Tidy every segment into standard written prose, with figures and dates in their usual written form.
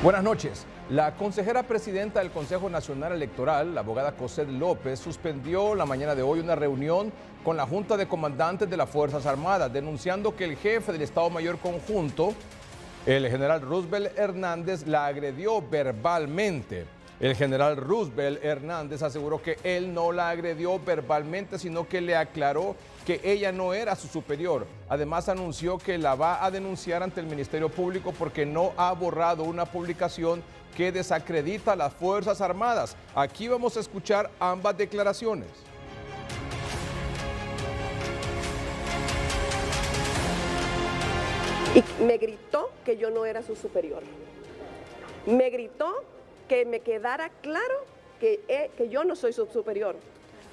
Buenas noches. La consejera presidenta del Consejo Nacional Electoral, la abogada Cosette López, suspendió la mañana de hoy una reunión con la Junta de Comandantes de las Fuerzas Armadas, denunciando que el jefe del Estado Mayor Conjunto, el general Roosevelt Hernández, la agredió verbalmente. El general Roosevelt Hernández aseguró que él no la agredió verbalmente, sino que le aclaró que ella no era su superior. Además, anunció que la va a denunciar ante el Ministerio Público porque no ha borrado una publicación que desacredita a las Fuerzas Armadas. Aquí vamos a escuchar ambas declaraciones. Y me gritó que yo no era su superior. Me gritó que me quedara claro que yo no soy su superior.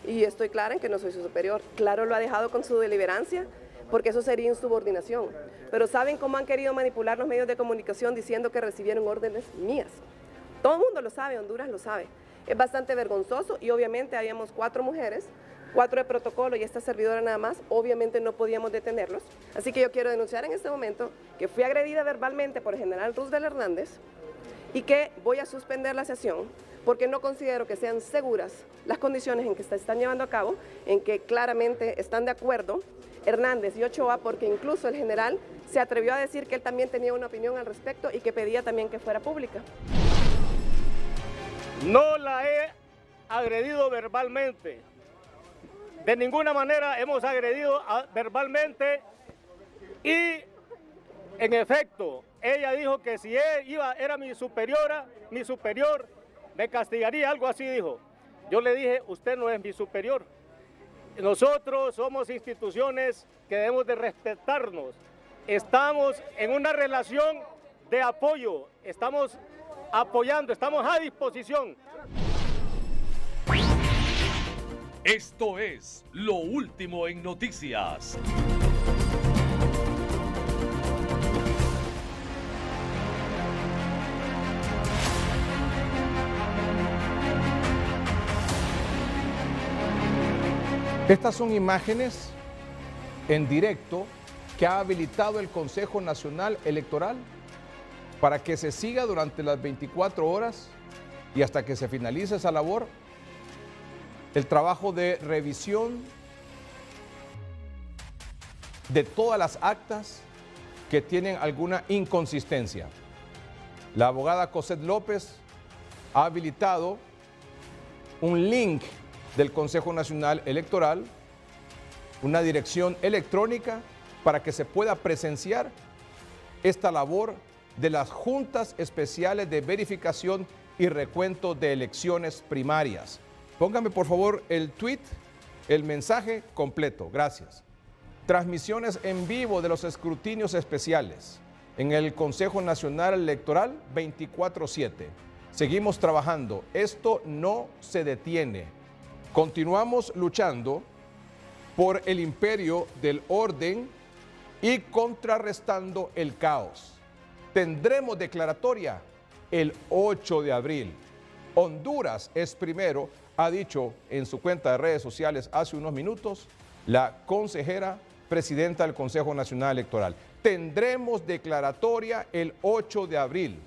Y estoy clara en que no soy su superior. Claro, lo ha dejado con su deliberancia, porque eso sería insubordinación. Pero ¿saben cómo han querido manipular los medios de comunicación diciendo que recibieron órdenes mías? Todo el mundo lo sabe, Honduras lo sabe. Es bastante vergonzoso y obviamente habíamos 4 mujeres, 4 de protocolo y esta servidora nada más, obviamente no podíamos detenerlos. Así que yo quiero denunciar en este momento que fui agredida verbalmente por el general Roosevelt Hernández y que voy a suspender la sesión porque no considero que sean seguras las condiciones en que se están llevando a cabo, en que claramente están de acuerdo Hernández y Ochoa, porque incluso el general se atrevió a decir que él también tenía una opinión al respecto y que pedía también que fuera pública. No la he agredido verbalmente. De ninguna manera hemos agredido verbalmente y, en efecto, ella dijo que si era mi superior, me castigaría, algo así dijo. Yo le dije, usted no es mi superior. Nosotros somos instituciones que debemos de respetarnos. Estamos en una relación de apoyo, estamos apoyando, estamos a disposición. Esto es Lo Último en Noticias. Estas son imágenes en directo que ha habilitado el Consejo Nacional Electoral para que se siga durante las 24 horas y hasta que se finalice esa labor, el trabajo de revisión de todas las actas que tienen alguna inconsistencia. La abogada Cosette López ha habilitado un link del Consejo Nacional Electoral, una dirección electrónica para que se pueda presenciar esta labor de las juntas especiales de verificación y recuento de elecciones primarias. Póngame por favor el tweet, el mensaje completo. Gracias. Transmisiones en vivo de los escrutinios especiales en el Consejo Nacional Electoral 24/7. Seguimos trabajando. Esto no se detiene. Continuamos luchando por el imperio del orden y contrarrestando el caos. Tendremos declaratoria el 8 de abril. Honduras es primero, ha dicho en su cuenta de redes sociales hace unos minutos la consejera presidenta del Consejo Nacional Electoral. Tendremos declaratoria el 8 de abril.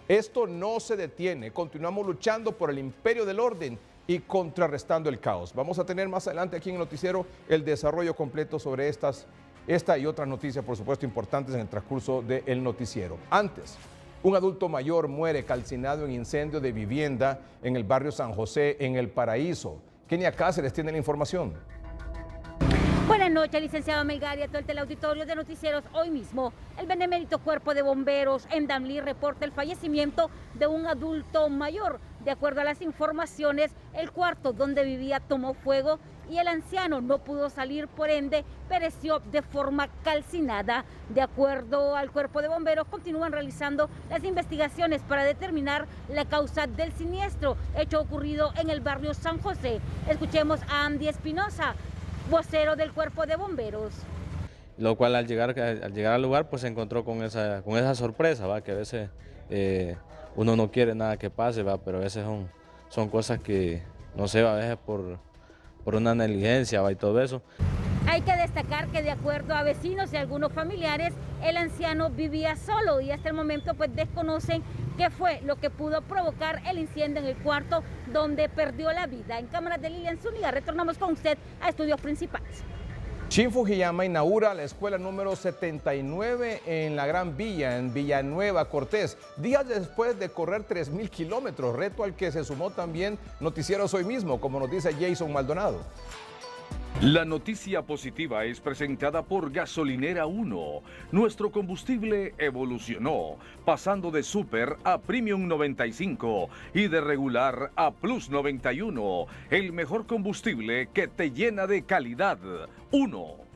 Esto no se detiene. Continuamos luchando por el imperio del orden y contrarrestando el caos. Vamos a tener más adelante aquí en el noticiero el desarrollo completo sobre esta y otras noticias, por supuesto, importantes en el transcurso del noticiero. Antes, un adulto mayor muere calcinado en incendio de vivienda en el barrio San José, en El Paraíso. Kenia Cáceres tiene la información. Buenas noches, licenciado Melgar y a todo el teleauditorio de Noticieros. Hoy mismo, el benemérito Cuerpo de Bomberos en Danlí reporta el fallecimiento de un adulto mayor. De acuerdo a las informaciones, el cuarto donde vivía tomó fuego y el anciano no pudo salir, por ende, pereció de forma calcinada. De acuerdo al Cuerpo de Bomberos, continúan realizando las investigaciones para determinar la causa del siniestro, hecho ocurrido en el barrio San José. Escuchemos a Andy Espinosa, vocero del Cuerpo de Bomberos. Lo cual al llegar al lugar pues se encontró con esa sorpresa, ¿va? Que a veces uno no quiere nada que pase, ¿va? Pero a veces son cosas que no sé, a veces por una negligencia, ¿va? Y todo eso. Hay que destacar que de acuerdo a vecinos y algunos familiares, el anciano vivía solo y hasta el momento pues desconocen qué fue lo que pudo provocar el incendio en el cuarto donde perdió la vida. En cámaras de Lilian Zúñiga, retornamos con usted a estudios principales. Shin Fujiyama inaugura la escuela número 79 en la Gran Villa, en Villanueva, Cortés, días después de correr 3.000 kilómetros, reto al que se sumó también Noticieros Hoy Mismo, como nos dice Jason Maldonado. La noticia positiva es presentada por Gasolinera 1. Nuestro combustible evolucionó, pasando de Super a Premium 95 y de regular a Plus 91. El mejor combustible que te llena de calidad. 1.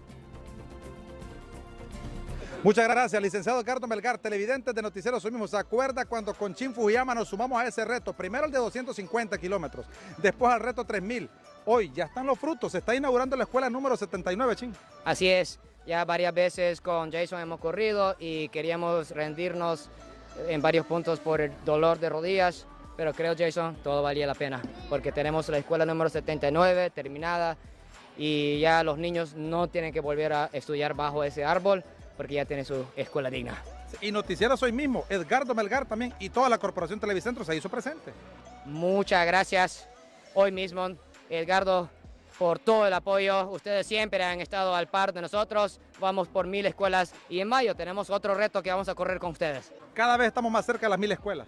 Muchas gracias, licenciado Edgardo Melgar, televidentes de Noticieros Hoy Mismo. ¿Se acuerda cuando con Shin Fujiyama nos sumamos a ese reto? Primero el de 250 kilómetros, después al reto 3.000. Hoy ya están los frutos, se está inaugurando la escuela número 79, Shin. Así es, ya varias veces con Jason hemos corrido y queríamos rendirnos en varios puntos por el dolor de rodillas, pero creo, Jason, todo valía la pena, porque tenemos la escuela número 79 terminada y ya los niños no tienen que volver a estudiar bajo ese árbol, porque ya tienen su escuela digna. Y Noticieros Hoy Mismo, Edgardo Melgar también y toda la Corporación Televicentro se hizo presente. Muchas gracias hoy mismo, Edgardo, por todo el apoyo. Ustedes siempre han estado al par de nosotros. Vamos por 1000 escuelas y en mayo tenemos otro reto que vamos a correr con ustedes. Cada vez estamos más cerca de las 1000 escuelas.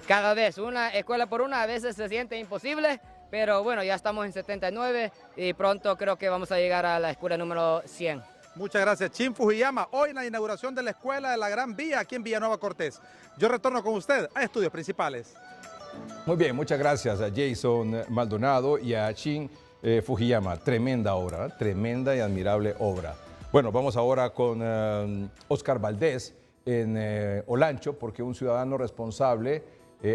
Cada vez, una escuela por una, a veces se siente imposible, pero bueno, ya estamos en 79 y pronto creo que vamos a llegar a la escuela número 100. Muchas gracias, Shin Fujiyama. Hoy en la inauguración de la escuela de la Gran Vía aquí en Villanueva, Cortés. Yo retorno con usted a estudios principales. Muy bien, muchas gracias a Jason Maldonado y a Shin Fujiyama. Tremenda obra, ¿eh? Tremenda y admirable obra. Bueno, vamos ahora con Oscar Valdés en Olancho, porque un ciudadano responsable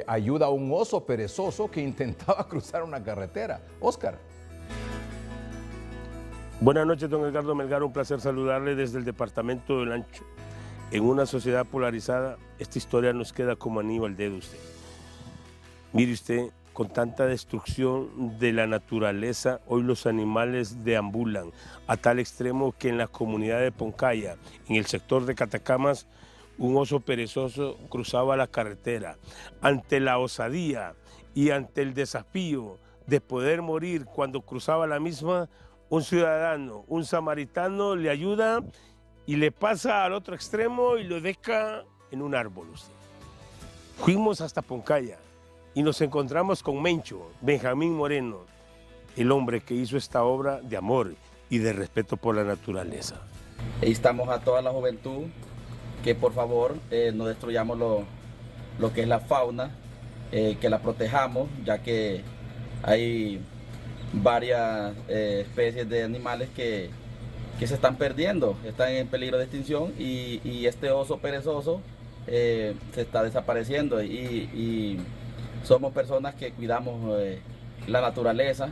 ayuda a un oso perezoso que intentaba cruzar una carretera. Oscar. Buenas noches, don Edgardo Melgar, un placer saludarle desde el departamento de Olancho. En una sociedad polarizada, esta historia nos queda como anillo al dedo usted. Mire usted, con tanta destrucción de la naturaleza, hoy los animales deambulan a tal extremo que en la comunidad de Poncaya, en el sector de Catacamas, un oso perezoso cruzaba la carretera. Ante la osadía y ante el desafío de poder morir cuando cruzaba la misma, un ciudadano, un samaritano le ayuda y le pasa al otro extremo y lo deja en un árbol. Fuimos hasta Poncaya y nos encontramos con Mencho, Benjamín Moreno, el hombre que hizo esta obra de amor y de respeto por la naturaleza. Instamos a toda la juventud que por favor no destruyamos lo que es la fauna, que la protejamos, ya que hay varias especies de animales que se están perdiendo, están en peligro de extinción y este oso perezoso se está desapareciendo y somos personas que cuidamos la naturaleza.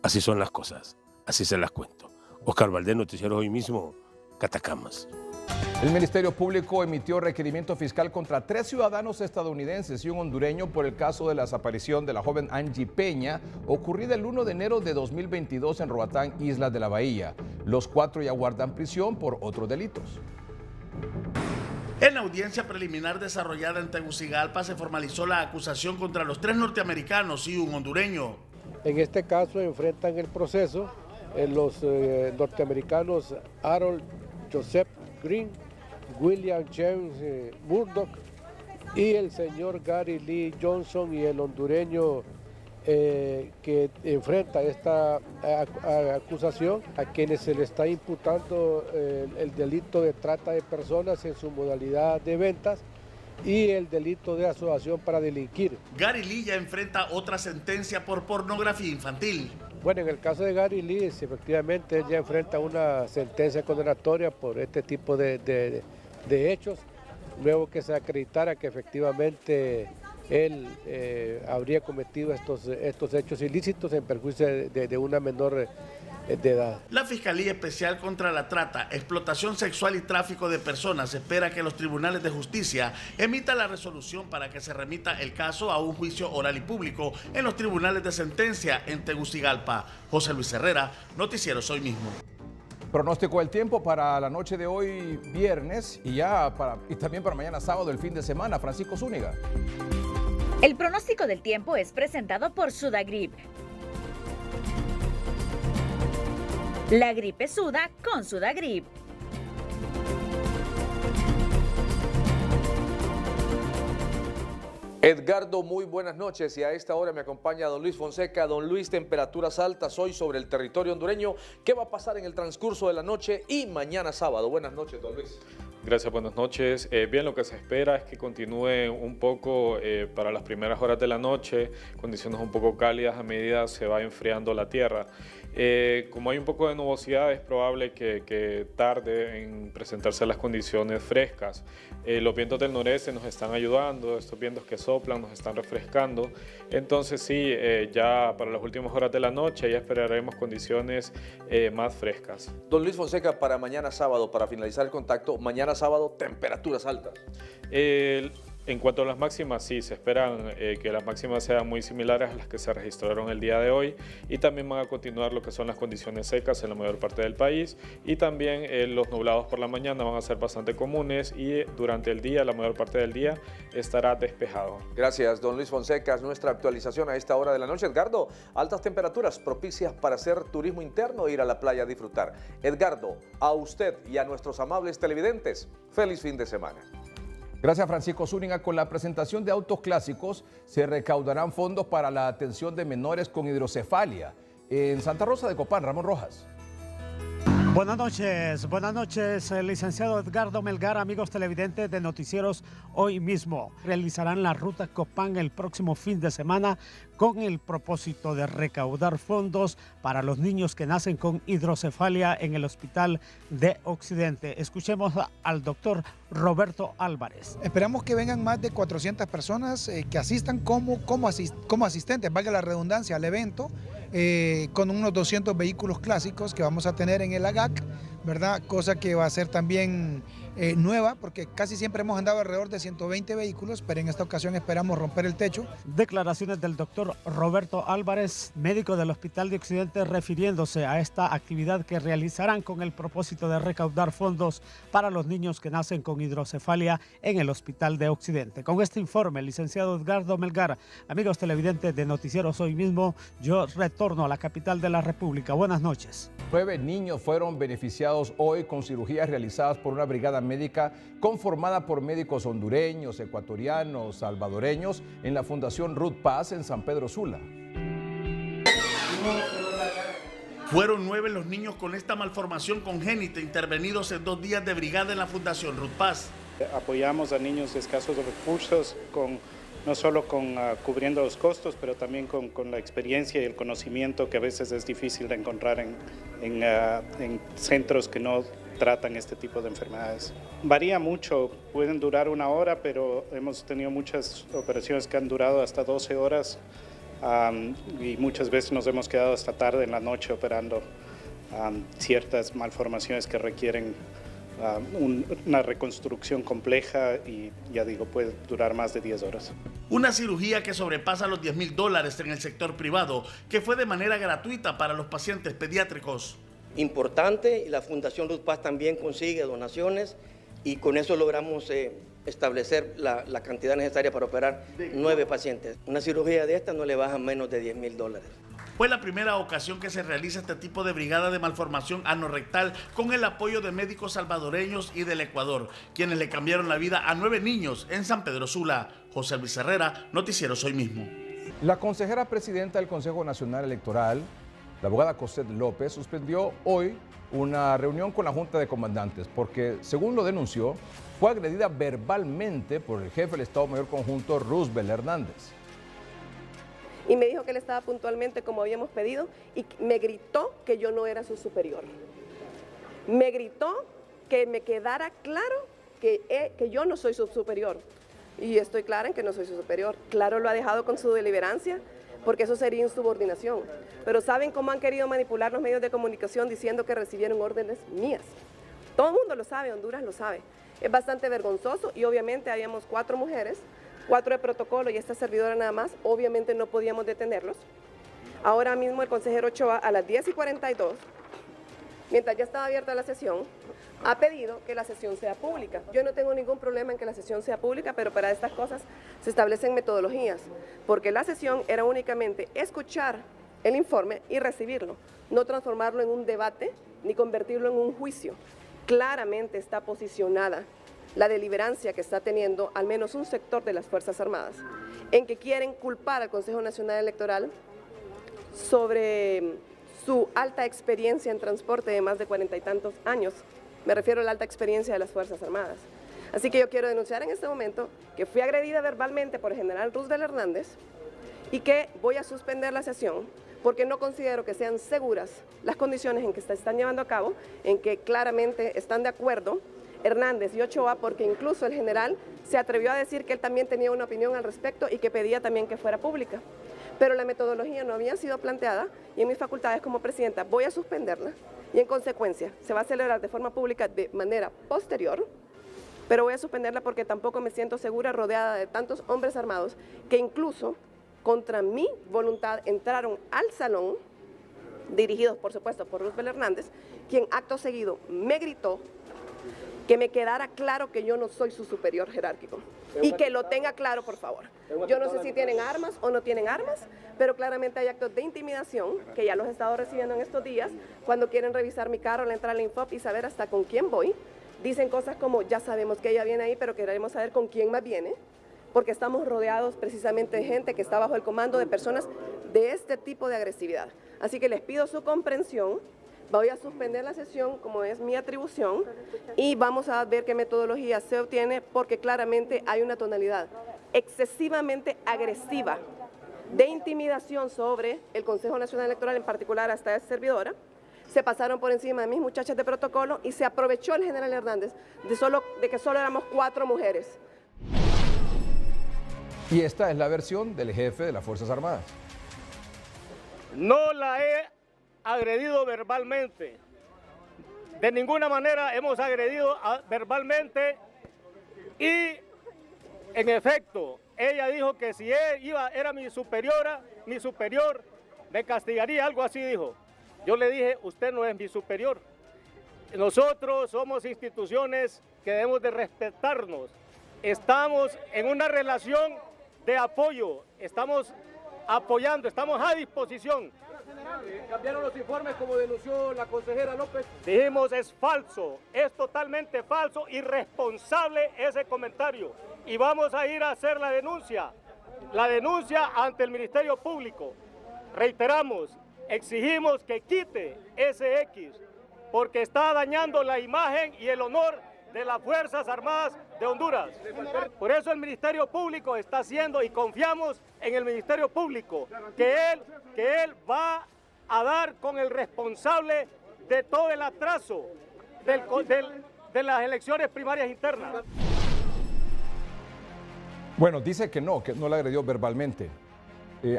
Así son las cosas, así se las cuento. Oscar Valdés, Noticieros Hoy Mismo, Catacamas. El Ministerio Público emitió requerimiento fiscal contra 3 ciudadanos estadounidenses y un hondureño por el caso de la desaparición de la joven Angie Peña, ocurrida el 1 de enero de 2022 en Roatán, Islas de la Bahía. Los 4 ya guardan prisión por otros delitos. En la audiencia preliminar desarrollada en Tegucigalpa se formalizó la acusación contra los 3 norteamericanos y un hondureño. En este caso enfrentan el proceso los norteamericanos Harold Joseph Green, William James Murdoch y el señor Gary Lee Johnson y el hondureño que enfrenta esta acusación, a quienes se le está imputando el delito de trata de personas en su modalidad de ventas y el delito de asociación para delinquir. Gary Lee ya enfrenta otra sentencia por pornografía infantil. Bueno, en el caso de Gary Lee, efectivamente él ya enfrenta una sentencia condenatoria por este tipo de hechos, luego que se acreditara que efectivamente él habría cometido estos hechos ilícitos en perjuicio de una menor de edad. La Fiscalía Especial contra la Trata, Explotación Sexual y Tráfico de Personas espera que los tribunales de justicia emitan la resolución para que se remita el caso a un juicio oral y público en los tribunales de sentencia en Tegucigalpa. José Luis Herrera, Noticieros Hoy Mismo. Pronóstico del tiempo para la noche de hoy viernes y también para mañana sábado, el fin de semana. Francisco Zúñiga. El pronóstico del tiempo es presentado por Sudagrip. La gripe suda con Sudagrip. Edgardo, muy buenas noches y a esta hora me acompaña don Luis Fonseca. Don Luis, temperaturas altas hoy sobre el territorio hondureño. ¿Qué va a pasar en el transcurso de la noche y mañana sábado? Buenas noches, don Luis. Gracias, buenas noches. Bien, lo que se espera es que continúe un poco para las primeras horas de la noche, condiciones un poco cálidas a medida se va enfriando la tierra. Como hay un poco de nubosidad, es probable que tarde en presentarse las condiciones frescas. Los vientos del noreste nos están ayudando, estos vientos que soplan nos están refrescando. Entonces sí, ya para las últimas horas de la noche ya esperaremos condiciones más frescas. Don Luis Fonseca, para mañana sábado, para finalizar el contacto, mañana sábado, temperaturas altas. En cuanto a las máximas, sí, se esperan que las máximas sean muy similares a las que se registraron el día de hoy y también van a continuar lo que son las condiciones secas en la mayor parte del país y también los nublados por la mañana van a ser bastante comunes y durante el día, la mayor parte del día, estará despejado. Gracias, don Luis Fonseca. Es nuestra actualización a esta hora de la noche. Edgardo, altas temperaturas propicias para hacer turismo interno e ir a la playa a disfrutar. Edgardo, a usted y a nuestros amables televidentes, feliz fin de semana. Gracias, Francisco Zúñiga. Con la presentación de autos clásicos se recaudarán fondos para la atención de menores con hidrocefalia. En Santa Rosa de Copán, Ramón Rojas. Buenas noches, licenciado Edgardo Melgar, amigos televidentes de Noticieros Hoy Mismo. Realizarán la ruta Copán el próximo fin de semana con el propósito de recaudar fondos para los niños que nacen con hidrocefalia en el Hospital de Occidente. Escuchemos al doctor Roberto Álvarez. Esperamos que vengan más de 400 personas que asistan como asistentes, valga la redundancia, al evento, con unos 200 vehículos clásicos que vamos a tener en el AGAC, ¿verdad? Cosa que va a ser también nueva, porque casi siempre hemos andado alrededor de 120 vehículos, pero en esta ocasión esperamos romper el techo. Declaraciones del doctor Roberto Álvarez, médico del Hospital de Occidente, refiriéndose a esta actividad que realizarán con el propósito de recaudar fondos para los niños que nacen con hidrocefalia en el Hospital de Occidente. Con este informe, el licenciado Edgardo Melgar, amigos televidentes de Noticieros Hoy Mismo, yo retorno a la capital de la República. Buenas noches. 9 niños fueron beneficiados hoy con cirugías realizadas por una brigada médica conformada por médicos hondureños, ecuatorianos, salvadoreños en la Fundación Ruth Paz en San Pedro Sula. Fueron 9 los niños con esta malformación congénita intervenidos en 2 días de brigada en la Fundación Ruth Paz. Apoyamos a niños escasos de recursos no solo cubriendo los costos, pero también con la experiencia y el conocimiento que a veces es difícil de encontrar en centros que no tratan este tipo de enfermedades. Varía mucho, pueden durar 1 hora, pero hemos tenido muchas operaciones que han durado hasta 12 horas y muchas veces nos hemos quedado hasta tarde en la noche operando ciertas malformaciones que requieren una reconstrucción compleja y ya digo, puede durar más de 10 horas. Una cirugía que sobrepasa los $10,000 en el sector privado, que fue de manera gratuita para los pacientes pediátricos. Importante, y la Fundación Ruth Paz también consigue donaciones y con eso logramos establecer la cantidad necesaria para operar 9 pacientes. Una cirugía de esta no le baja menos de $10,000. Fue la primera ocasión que se realiza este tipo de brigada de malformación anorrectal con el apoyo de médicos salvadoreños y del Ecuador, quienes le cambiaron la vida a 9 niños en San Pedro Sula. José Luis Herrera, Noticieros Hoy Mismo. La consejera presidenta del Consejo Nacional Electoral, la abogada Cosette López, suspendió hoy una reunión con la Junta de Comandantes porque, según lo denunció, fue agredida verbalmente por el jefe del Estado Mayor Conjunto, Roosevelt Hernández. Y me dijo que él estaba puntualmente como habíamos pedido y me gritó que yo no era su superior. Me gritó que me quedara claro que yo no soy su superior. Y estoy clara en que no soy su superior. Claro, lo ha dejado con su deliberancia, porque eso sería insubordinación. Pero ¿saben cómo han querido manipular los medios de comunicación diciendo que recibieron órdenes mías? Todo el mundo lo sabe, Honduras lo sabe. Es bastante vergonzoso y obviamente habíamos 4 mujeres, 4 de protocolo y esta servidora nada más, obviamente no podíamos detenerlos. Ahora mismo el consejero Ochoa a las 10:42 mientras ya estaba abierta la sesión, ha pedido que la sesión sea pública. Yo no tengo ningún problema en que la sesión sea pública, pero para estas cosas se establecen metodologías, porque la sesión era únicamente escuchar el informe y recibirlo, no transformarlo en un debate ni convertirlo en un juicio. Claramente está posicionada la deliberancia que está teniendo al menos un sector de las Fuerzas Armadas, en que quieren culpar al Consejo Nacional Electoral sobre su alta experiencia en transporte de más de 40 y tantos años. Me refiero a la alta experiencia de las Fuerzas Armadas. Así que yo quiero denunciar en este momento que fui agredida verbalmente por el general Roosevelt Hernández y que voy a suspender la sesión porque no considero que sean seguras las condiciones en que se están llevando a cabo, en que claramente están de acuerdo Hernández y Ochoa, porque incluso el general se atrevió a decir que él también tenía una opinión al respecto y que pedía también que fuera pública. Pero la metodología no había sido planteada y en mis facultades como presidenta voy a suspenderla y en consecuencia se va a celebrar de forma pública de manera posterior, pero voy a suspenderla porque tampoco me siento segura rodeada de tantos hombres armados que incluso contra mi voluntad entraron al salón, dirigidos por supuesto por Roosevelt Hernández, quien acto seguido me gritó que me quedara claro que yo no soy su superior jerárquico y que lo tenga claro, por favor. Yo no sé si tienen armas o no tienen armas, pero claramente hay actos de intimidación que ya los he estado recibiendo en estos días cuando quieren revisar mi carro al entrar al Infop y saber hasta con quién voy. Dicen cosas como, ya sabemos que ella viene ahí, pero queremos saber con quién más viene, porque estamos rodeados precisamente de gente que está bajo el comando de personas de este tipo de agresividad. Así que les pido su comprensión. Voy a suspender la sesión como es mi atribución y vamos a ver qué metodología se obtiene porque claramente hay una tonalidad excesivamente agresiva de intimidación sobre el Consejo Nacional Electoral, en particular hasta esta servidora. Se pasaron por encima de mis muchachas de protocolo y se aprovechó el general Hernández de que solo éramos 4 mujeres. Y esta es la versión del jefe de las Fuerzas Armadas. No la he agredido verbalmente. De ninguna manera hemos agredido verbalmente y en efecto ella dijo que si era mi superior, me castigaría, algo así dijo. Yo le dije, usted no es mi superior. Nosotros somos instituciones que debemos de respetarnos. Estamos en una relación de apoyo, estamos apoyando, estamos a disposición. ¿Cambiaron los informes como denunció la consejera López? Dijimos es falso, es totalmente falso, irresponsable ese comentario. Y vamos a ir a hacer la denuncia ante el Ministerio Público. Reiteramos, exigimos que quite ese X, porque está dañando la imagen y el honor de las Fuerzas Armadas de Honduras. Por eso el Ministerio Público está haciendo y confiamos en el Ministerio Público, que él va a dar con el responsable de todo el atraso de las elecciones primarias internas. Bueno, dice que no la agredió verbalmente.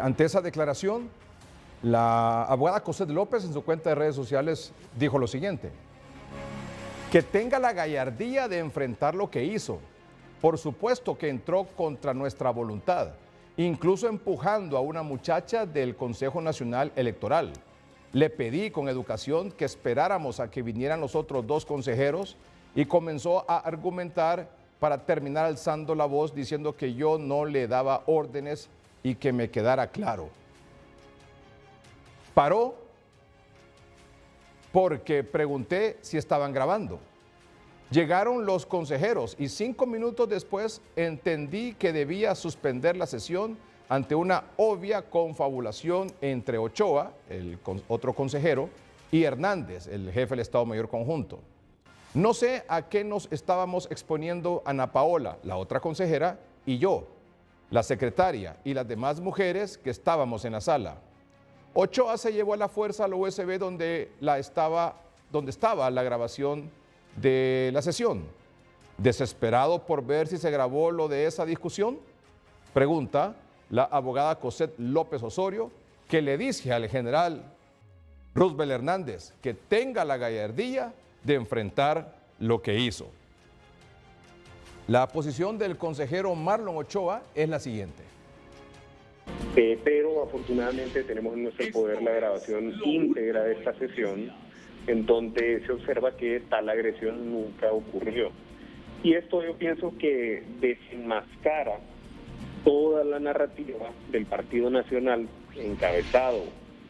Ante esa declaración, la abogada Cosette López en su cuenta de redes sociales dijo lo siguiente: que tenga la gallardía de enfrentar lo que hizo. Por supuesto que entró contra nuestra voluntad, incluso empujando a una muchacha del Consejo Nacional Electoral. Le pedí con educación que esperáramos a que vinieran los otros 2 consejeros y comenzó a argumentar para terminar alzando la voz diciendo que yo no le daba órdenes y que me quedara claro. Paró porque pregunté si estaban grabando. Llegaron los consejeros y 5 minutos después entendí que debía suspender la sesión ante una obvia confabulación entre Ochoa, el otro consejero, y Hernández, el jefe del Estado Mayor Conjunto. No sé a qué nos estábamos exponiendo Ana Paola, la otra consejera, y yo, la secretaria y las demás mujeres que estábamos en la sala. Ochoa se llevó a la fuerza al USB donde estaba la grabación de la sesión. ¿Desesperado por ver si se grabó lo de esa discusión? Pregunta la abogada Cosette López Osorio, que le dice al general Roosevelt Hernández que tenga la gallardía de enfrentar lo que hizo. La posición del consejero Marlon Ochoa es la siguiente. Pero afortunadamente tenemos en nuestro poder la grabación íntegra de esta sesión, en donde se observa que tal agresión nunca ocurrió. Y esto yo pienso que desenmascara toda la narrativa del Partido Nacional encabezado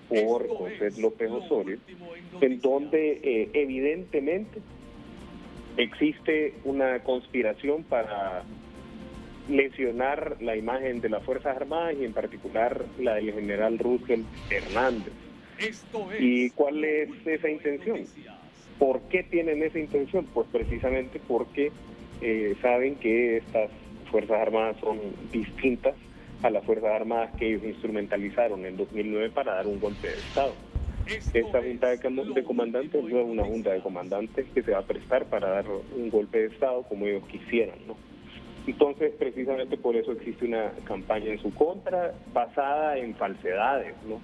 por José López Osorio, en donde evidentemente existe una conspiración para lesionar la imagen de las Fuerzas Armadas y en particular la del general Roosevelt Hernández. ¿Y cuál es esa intención? ¿Por qué tienen esa intención? Pues precisamente porque saben que estas Fuerzas Armadas son distintas a las Fuerzas Armadas que ellos instrumentalizaron en 2009 para dar un golpe de Estado. Esta junta de comandantes no es una junta de comandantes que se va a prestar para dar un golpe de Estado como ellos quisieran, ¿no? Entonces, precisamente por eso existe una campaña en su contra basada en falsedades, ¿no?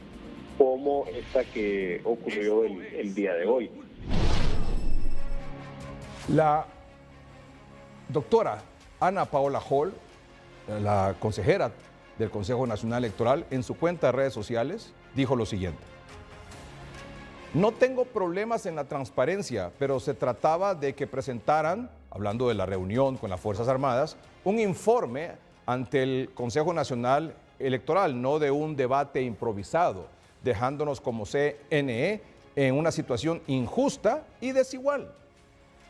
Como esta que ocurrió el día de hoy. La doctora Ana Paola Hall, la consejera del Consejo Nacional Electoral, en su cuenta de redes sociales, dijo lo siguiente: no tengo problemas en la transparencia, pero se trataba de que presentaran, hablando de la reunión con las Fuerzas Armadas, un informe ante el Consejo Nacional Electoral, no de un debate improvisado, dejándonos como CNE en una situación injusta y desigual.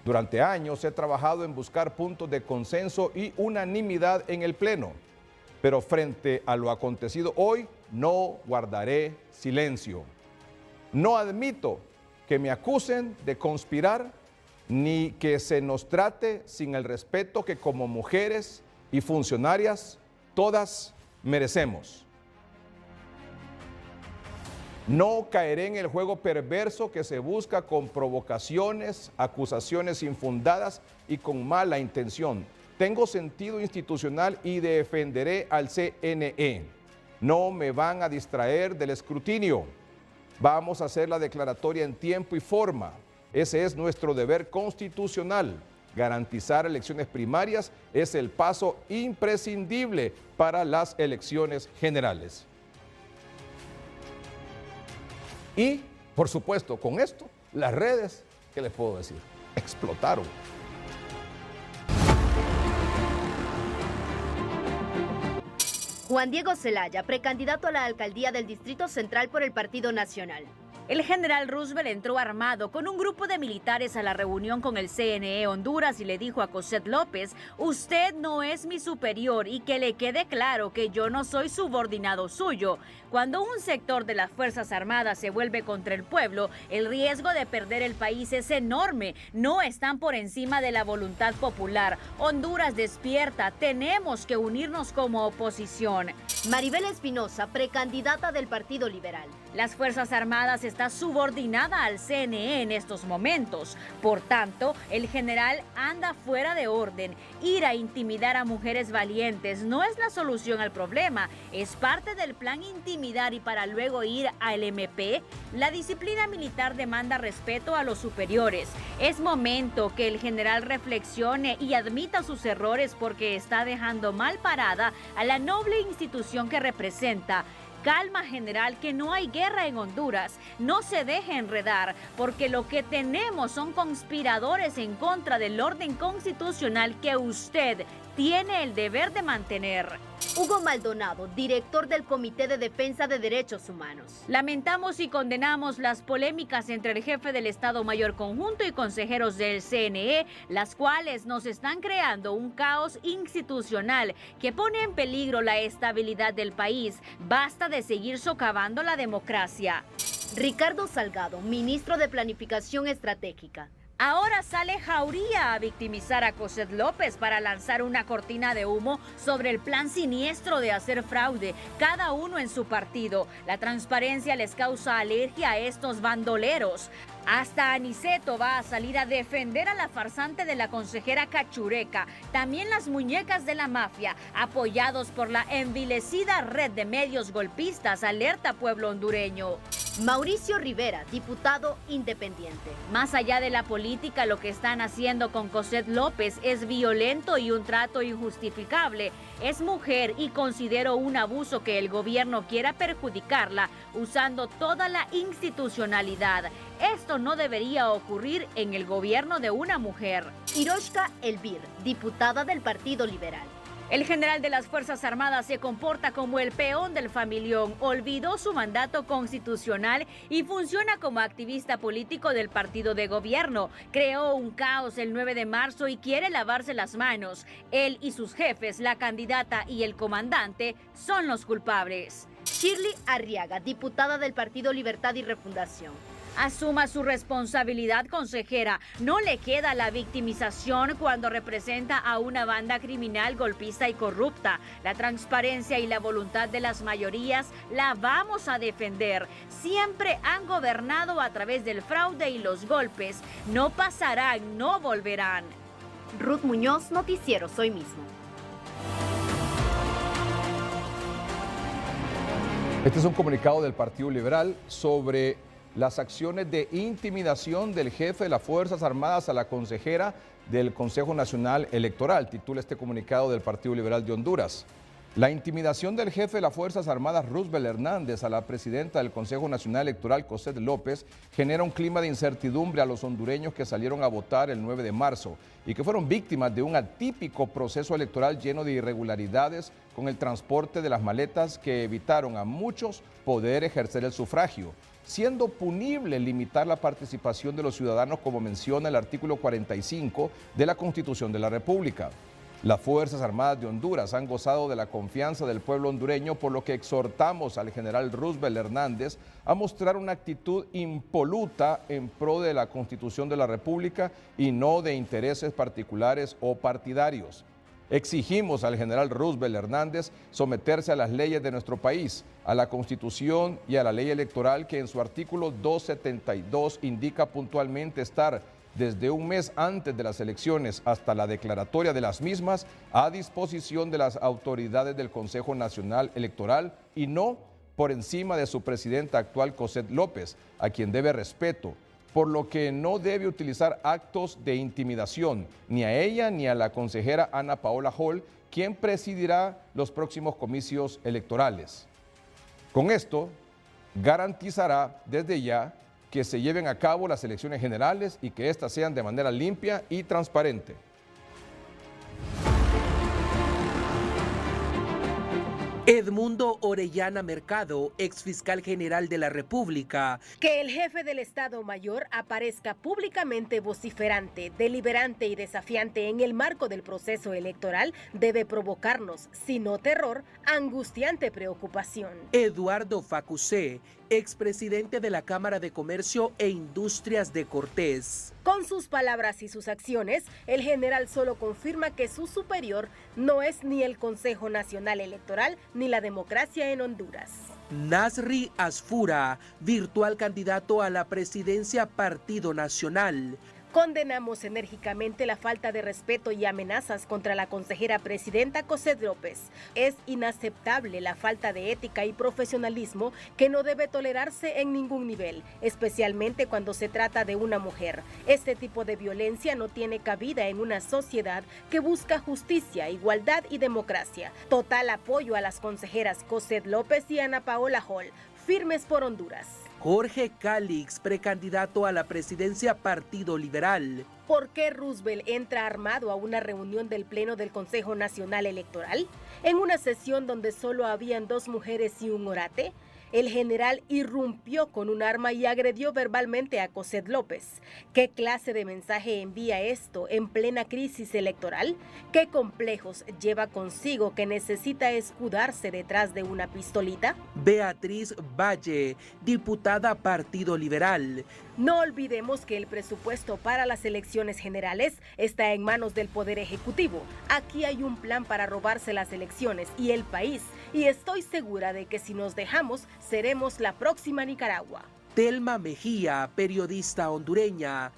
Durante años he trabajado en buscar puntos de consenso y unanimidad en el Pleno, pero frente a lo acontecido hoy no guardaré silencio. No admito que me acusen de conspirar ni que se nos trate sin el respeto que como mujeres y funcionarias todas merecemos. No caeré en el juego perverso que se busca con provocaciones, acusaciones infundadas y con mala intención. Tengo sentido institucional y defenderé al CNE. No me van a distraer del escrutinio. Vamos a hacer la declaratoria en tiempo y forma. Ese es nuestro deber constitucional. Garantizar elecciones primarias es el paso imprescindible para las elecciones generales. Y, por supuesto, con esto, las redes, ¿qué les puedo decir? Explotaron. Juan Diego Zelaya, precandidato a la alcaldía del Distrito Central por el Partido Nacional. El general Roosevelt entró armado con un grupo de militares a la reunión con el CNE Honduras y le dijo a José López: usted no es mi superior y que le quede claro que yo no soy subordinado suyo. Cuando un sector de las Fuerzas Armadas se vuelve contra el pueblo, el riesgo de perder el país es enorme. No están por encima de la voluntad popular. Honduras despierta, tenemos que unirnos como oposición. Maribel Espinosa, precandidata del Partido Liberal. Las Fuerzas Armadas está subordinada al CNE en estos momentos. Por tanto, el general anda fuera de orden. Ir a intimidar a mujeres valientes no es la solución al problema. Es parte del plan intimidar y para luego ir al MP. La disciplina militar demanda respeto a los superiores. Es momento que el general reflexione y admita sus errores porque está dejando mal parada a la noble institución que representa. Calma, general, que no hay guerra en Honduras. No se deje enredar, porque lo que tenemos son conspiradores en contra del orden constitucional que usted tiene el deber de mantener. Hugo Maldonado, director del Comité de Defensa de Derechos Humanos. Lamentamos y condenamos las polémicas entre el jefe del Estado Mayor Conjunto y consejeros del CNE, las cuales nos están creando un caos institucional que pone en peligro la estabilidad del país. Basta de seguir socavando la democracia. Ricardo Salgado, ministro de Planificación Estratégica. Ahora sale Jauría a victimizar a José López para lanzar una cortina de humo sobre el plan siniestro de hacer fraude, cada uno en su partido. La transparencia les causa alergia a estos bandoleros. Hasta Aniceto va a salir a defender a la farsante de la consejera Cachureca. También las muñecas de la mafia, apoyados por la envilecida red de medios golpistas, alerta pueblo hondureño. Mauricio Rivera, diputado independiente. Más allá de la política, lo que están haciendo con Cosette López es violento y un trato injustificable. Es mujer y considero un abuso que el gobierno quiera perjudicarla usando toda la institucionalidad. Esto no debería ocurrir en el gobierno de una mujer. Hiroshka Elvir, diputada del Partido Liberal. El general de las Fuerzas Armadas se comporta como el peón del familión, olvidó su mandato constitucional y funciona como activista político del partido de gobierno. Creó un caos el 9 de marzo y quiere lavarse las manos. Él y sus jefes, la candidata y el comandante, son los culpables. Shirley Arriaga, diputada del Partido Libertad y Refundación. Asuma su responsabilidad, consejera. No le queda la victimización cuando representa a una banda criminal, golpista y corrupta. La transparencia y la voluntad de las mayorías la vamos a defender. Siempre han gobernado a través del fraude y los golpes. No pasarán, no volverán. Ruth Muñoz, Noticieros Hoy Mismo. Este es un comunicado del Partido Liberal sobre las acciones de intimidación del jefe de las Fuerzas Armadas a la consejera del Consejo Nacional Electoral. Titula este comunicado del Partido Liberal de Honduras. La intimidación del jefe de las Fuerzas Armadas, Roosevelt Hernández, a la presidenta del Consejo Nacional Electoral, Cosette López, genera un clima de incertidumbre a los hondureños que salieron a votar el 9 de marzo y que fueron víctimas de un atípico proceso electoral lleno de irregularidades con el transporte de las maletas que evitaron a muchos poder ejercer el sufragio, siendo punible limitar la participación de los ciudadanos como menciona el artículo 45 de la Constitución de la República. Las Fuerzas Armadas de Honduras han gozado de la confianza del pueblo hondureño, por lo que exhortamos al general Roosevelt Hernández a mostrar una actitud impoluta en pro de la Constitución de la República y no de intereses particulares o partidarios. Exigimos al general Roosevelt Hernández someterse a las leyes de nuestro país, a la Constitución y a la ley electoral que en su artículo 272 indica puntualmente estar desde un mes antes de las elecciones hasta la declaratoria de las mismas a disposición de las autoridades del Consejo Nacional Electoral y no por encima de su presidenta actual Cosette López, a quien debe respeto, por lo que no debe utilizar actos de intimidación ni a ella ni a la consejera Ana Paola Hall, quien presidirá los próximos comicios electorales. Con esto, garantizará desde ya que se lleven a cabo las elecciones generales y que éstas sean de manera limpia y transparente. Edmundo Orellana Mercado, exfiscal general de la República. Que el jefe del Estado Mayor aparezca públicamente vociferante, deliberante y desafiante en el marco del proceso electoral debe provocarnos, si no terror, angustiante preocupación. Eduardo Facusé, expresidente de la Cámara de Comercio e Industrias de Cortés. Con sus palabras y sus acciones, el general solo confirma que su superior no es ni el Consejo Nacional Electoral ni la democracia en Honduras. Nasri Asfura, virtual candidato a la presidencia Partido Nacional. Condenamos enérgicamente la falta de respeto y amenazas contra la consejera presidenta Cosette López. Es inaceptable la falta de ética y profesionalismo que no debe tolerarse en ningún nivel, especialmente cuando se trata de una mujer. Este tipo de violencia no tiene cabida en una sociedad que busca justicia, igualdad y democracia. Total apoyo a las consejeras Cosette López y Ana Paola Hall, firmes por Honduras. Jorge Calix, precandidato a la presidencia Partido Liberal. ¿Por qué Roosevelt entra armado a una reunión del Pleno del Consejo Nacional Electoral? En una sesión donde solo habían 2 mujeres y un orate, el general irrumpió con un arma y agredió verbalmente a Cosette López. ¿Qué clase de mensaje envía esto en plena crisis electoral? ¿Qué complejos lleva consigo que necesita escudarse detrás de una pistolita? Beatriz Valle, diputada Partido Liberal. No olvidemos que el presupuesto para las elecciones generales está en manos del Poder Ejecutivo. Aquí hay un plan para robarse las elecciones y el país, y estoy segura de que si nos dejamos, seremos la próxima Nicaragua. Telma Mejía, periodista hondureña.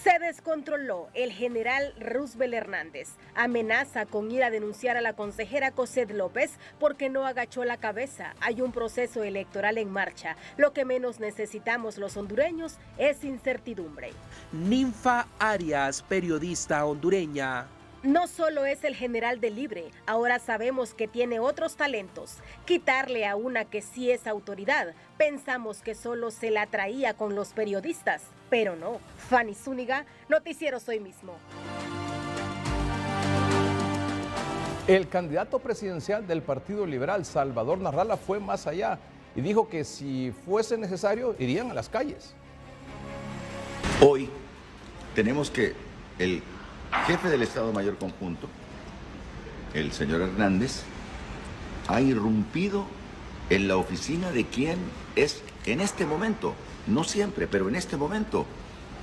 Se descontroló. El general Roosevelt Hernández amenaza con ir a denunciar a la consejera Cosette López porque no agachó la cabeza. Hay un proceso electoral en marcha. Lo que menos necesitamos los hondureños es incertidumbre. Ninfa Arias, periodista hondureña. No solo es el general de Libre, ahora sabemos que tiene otros talentos. Quitarle a una que sí es autoridad, pensamos que solo se la traía con los periodistas, pero no. Fanny Zúñiga, Noticieros Hoy Mismo. El candidato presidencial del Partido Liberal, Salvador Narrala, fue más allá y dijo que si fuese necesario, irían a las calles. Hoy tenemos que el jefe del Estado Mayor Conjunto, el señor Hernández, ha irrumpido en la oficina de quien es en este momento, no siempre, pero en este momento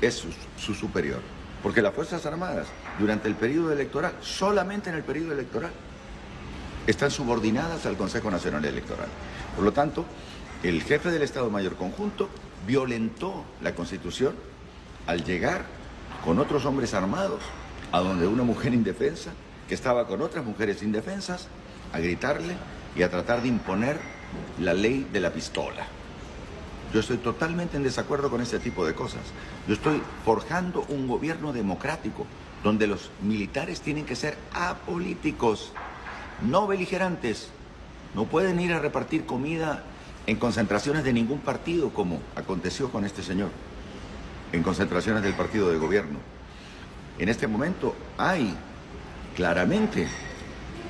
es su superior. Porque las Fuerzas Armadas, durante el periodo electoral, solamente en el periodo electoral, están subordinadas al Consejo Nacional Electoral. Por lo tanto, el jefe del Estado Mayor Conjunto violentó la Constitución al llegar con otros hombres armados a donde una mujer indefensa, que estaba con otras mujeres indefensas, a gritarle y a tratar de imponer la ley de la pistola. Yo estoy totalmente en desacuerdo con ese tipo de cosas. Yo estoy forjando un gobierno democrático donde los militares tienen que ser apolíticos, no beligerantes. No pueden ir a repartir comida en concentraciones de ningún partido, como aconteció con este señor, en concentraciones del partido de gobierno. En este momento hay claramente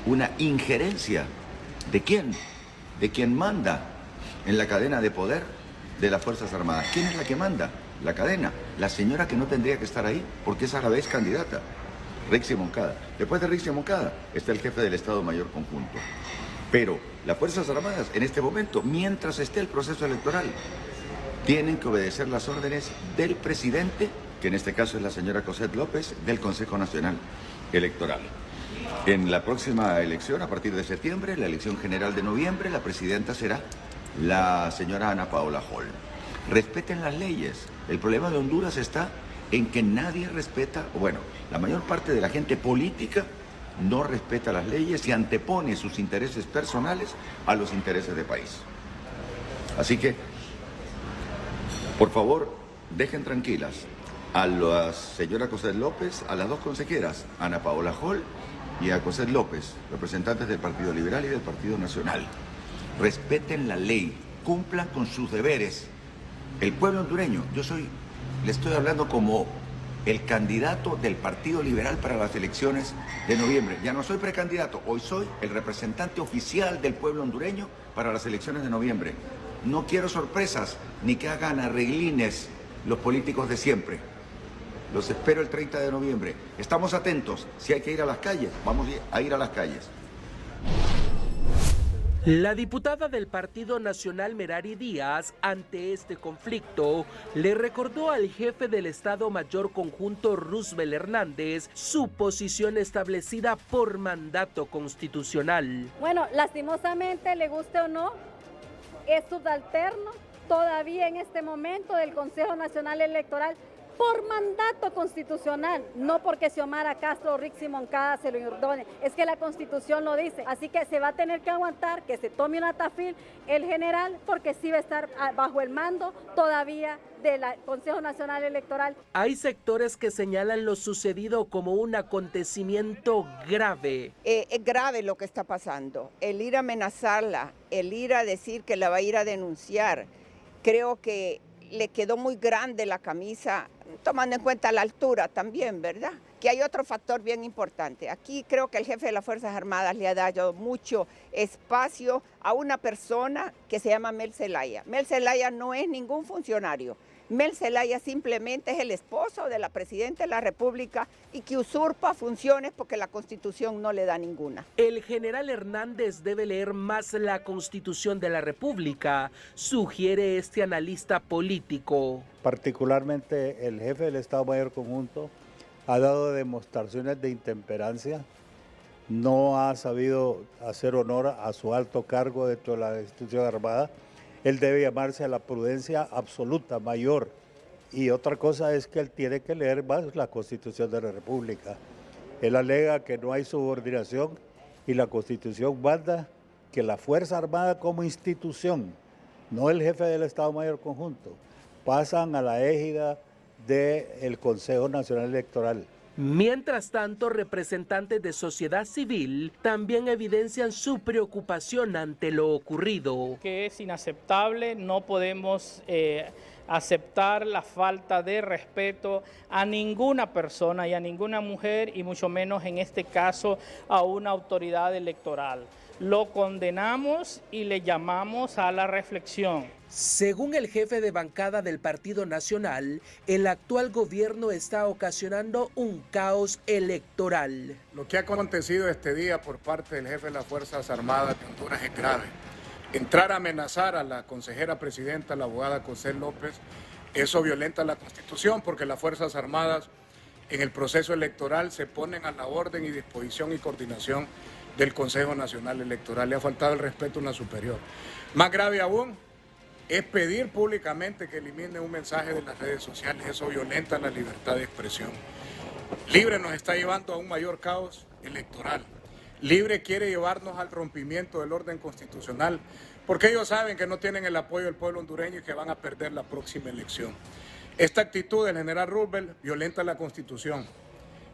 una injerencia de quién manda en la cadena de poder de las Fuerzas Armadas. ¿Quién es la que manda? La cadena. La señora que no tendría que estar ahí porque es a la vez candidata, Rixi Moncada. Después de Rixi Moncada está el jefe del Estado Mayor Conjunto. Pero las Fuerzas Armadas en este momento, mientras esté el proceso electoral, tienen que obedecer las órdenes del presidente, que en este caso es la señora Cosette López, del Consejo Nacional Electoral. En la próxima elección, a partir de septiembre, la elección general de noviembre, la presidenta será la señora Ana Paola Hall. Respeten las leyes. El problema de Honduras está en que nadie respeta, bueno, la mayor parte de la gente política no respeta las leyes y antepone sus intereses personales a los intereses del país. Así que, por favor, dejen tranquilas a la señora Cosette López, a las dos consejeras, Ana Paola Hall y a Cosette López, representantes del Partido Liberal y del Partido Nacional. Respeten la ley, cumplan con sus deberes. El pueblo hondureño, le estoy hablando como el candidato del Partido Liberal para las elecciones de noviembre. Ya no soy precandidato, hoy soy el representante oficial del pueblo hondureño para las elecciones de noviembre. No quiero sorpresas, ni que hagan arreglines los políticos de siempre. Los espero el 30 de noviembre. Estamos atentos. Si hay que ir a las calles, vamos a ir a las calles. La diputada del Partido Nacional Merari Díaz, ante este conflicto, le recordó al jefe del Estado Mayor Conjunto Roosevelt Hernández su posición establecida por mandato constitucional. Bueno, lastimosamente, le guste o no, es subalterno todavía en este momento del Consejo Nacional Electoral por mandato constitucional, no porque Xiomara Castro o Rixi Moncada se lo ordone, es que la Constitución lo dice, así que se va a tener que aguantar que se tome una tafil el general, porque sí va a estar bajo el mando todavía del Consejo Nacional Electoral. Hay sectores que señalan lo sucedido como un acontecimiento grave. Es grave lo que está pasando, el ir a amenazarla, el ir a decir que la va a ir a denunciar, creo que le quedó muy grande la camisa, tomando en cuenta la altura también, ¿verdad? Que hay otro factor bien importante. Aquí creo que el jefe de las Fuerzas Armadas le ha dado mucho espacio a una persona que se llama Mel Zelaya. Mel Zelaya no es ningún funcionario. Mel Zelaya simplemente es el esposo de la Presidenta de la República y que usurpa funciones porque la Constitución no le da ninguna. El general Hernández debe leer más la Constitución de la República, sugiere este analista político. Particularmente el jefe del Estado Mayor Conjunto ha dado demostraciones de intemperancia, no ha sabido hacer honor a su alto cargo dentro de la institución armada. Él debe llamarse a la prudencia absoluta, mayor, Y otra cosa es que él tiene que leer más la Constitución de la República. Él alega que no hay subordinación y la Constitución manda que la Fuerza Armada como institución, no el jefe del Estado Mayor Conjunto, pasan a la égida del Consejo Nacional Electoral. Mientras tanto, representantes de sociedad civil también evidencian su preocupación ante lo ocurrido. Que es inaceptable, no podemos aceptar la falta de respeto a ninguna persona y a ninguna mujer, y mucho menos en este caso a una autoridad electoral. Lo condenamos y le llamamos a la reflexión. Según el jefe de bancada del Partido Nacional, el actual gobierno está ocasionando un caos electoral. Lo que ha acontecido este día por parte del jefe de las Fuerzas Armadas de Honduras es grave. Entrar a amenazar a la consejera presidenta, la abogada Cosette López, eso violenta la Constitución, porque las Fuerzas Armadas en el proceso electoral se ponen a la orden y disposición y coordinación del Consejo Nacional Electoral. Le ha faltado el respeto a una superior. Más grave aún es pedir públicamente que elimine un mensaje de las redes sociales. Eso violenta la libertad de expresión. Libre nos está llevando a un mayor caos electoral. Libre quiere llevarnos al rompimiento del orden constitucional, porque ellos saben que no tienen el apoyo del pueblo hondureño y que van a perder la próxima elección. Esta actitud del general Roosevelt violenta la Constitución.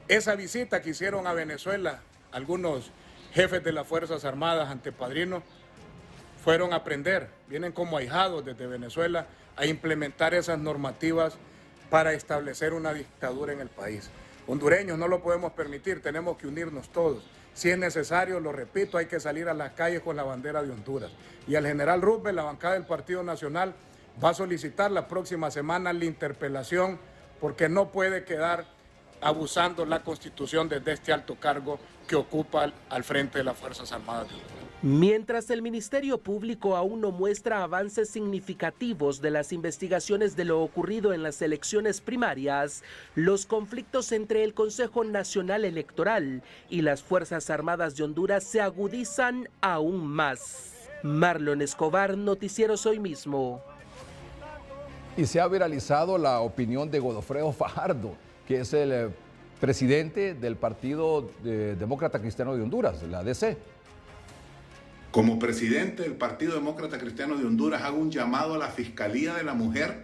Esa visita que hicieron a Venezuela algunos jefes de las Fuerzas Armadas antepadrinos fueron a aprender, vienen como ahijados desde Venezuela a implementar esas normativas para establecer una dictadura en el país. Hondureños, no lo podemos permitir, tenemos que unirnos todos. Si es necesario, lo repito, hay que salir a las calles con la bandera de Honduras. Y al general Roosevelt, la bancada del Partido Nacional, va a solicitar la próxima semana la interpelación, porque no puede quedar abusando la Constitución desde este alto cargo que ocupa al frente de las Fuerzas Armadas de Honduras. Mientras el Ministerio Público aún no muestra avances significativos de las investigaciones de lo ocurrido en las elecciones primarias, los conflictos entre el Consejo Nacional Electoral y las Fuerzas Armadas de Honduras se agudizan aún más. Marlon Escobar, Noticieros Hoy Mismo. Y se ha viralizado la opinión de Godofredo Fajardo, que es el presidente del Partido Demócrata Cristiano de Honduras, la DC. Como presidente del Partido Demócrata Cristiano de Honduras, hago un llamado a la Fiscalía de la Mujer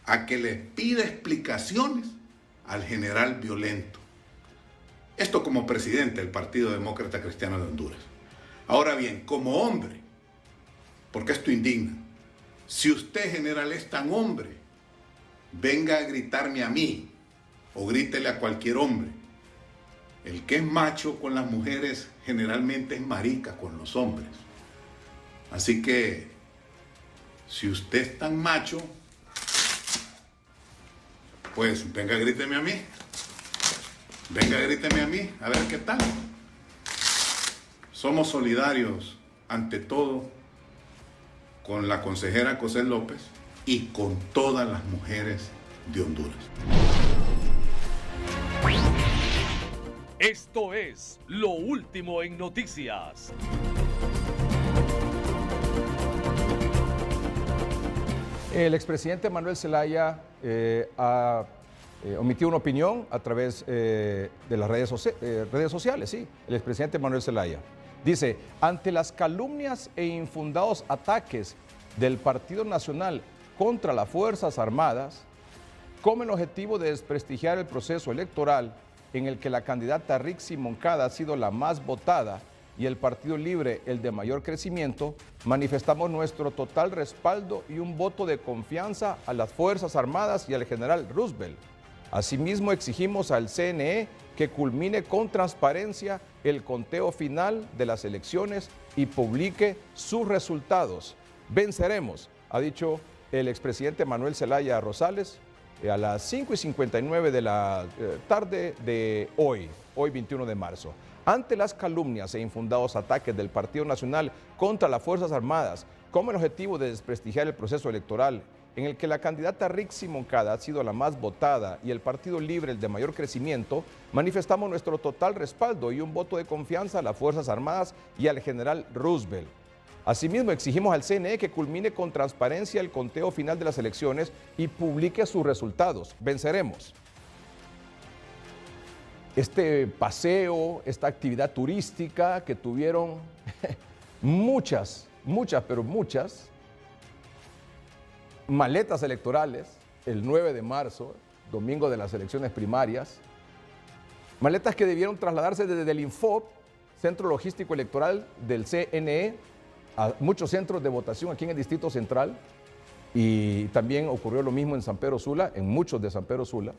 a que le pida explicaciones al general violento. Esto como presidente del Partido Demócrata Cristiano de Honduras. Ahora bien, como hombre, porque esto indigna, si usted, general, es tan hombre, venga a gritarme a mí o grítele a cualquier hombre. El que es macho con las mujeres generalmente es marica con los hombres. Así que, si usted es tan macho, pues venga, gríteme a mí. Venga, gríteme a mí, a ver qué tal. Somos solidarios, ante todo, con la consejera Cosette López y con todas las mujeres de Honduras. Esto es Lo Último en Noticias. El expresidente Manuel Zelaya ha omitido una opinión a través de las redes sociales, sí, el expresidente Manuel Zelaya. Dice, ante las calumnias e infundados ataques del Partido Nacional contra las Fuerzas Armadas, con el objetivo de desprestigiar el proceso electoral en el que la candidata Rixi Moncada ha sido la más votada y el Partido Libre el de mayor crecimiento, manifestamos nuestro total respaldo y un voto de confianza a las Fuerzas Armadas y al general Roosevelt. Asimismo, exigimos al CNE que culmine con transparencia el conteo final de las elecciones y publique sus resultados. Venceremos, ha dicho el expresidente Manuel Zelaya Rosales, a las 5:59 de la tarde de hoy 21 de marzo. Ante las calumnias e infundados ataques del Partido Nacional contra las Fuerzas Armadas, con el objetivo de desprestigiar el proceso electoral en el que la candidata Rixi Moncada ha sido la más votada y el Partido Libre el de mayor crecimiento, manifestamos nuestro total respaldo y un voto de confianza a las Fuerzas Armadas y al general Roosevelt. Asimismo, exigimos al CNE que culmine con transparencia el conteo final de las elecciones y publique sus resultados. Venceremos. Este paseo, esta actividad turística que tuvieron muchas maletas electorales el 9 de marzo, domingo de las elecciones primarias, maletas que debieron trasladarse desde el Infop, Centro Logístico Electoral del CNE, a muchos centros de votación aquí en el Distrito Central, y también ocurrió lo mismo en San Pedro Sula, en muchos de San Pedro Sula.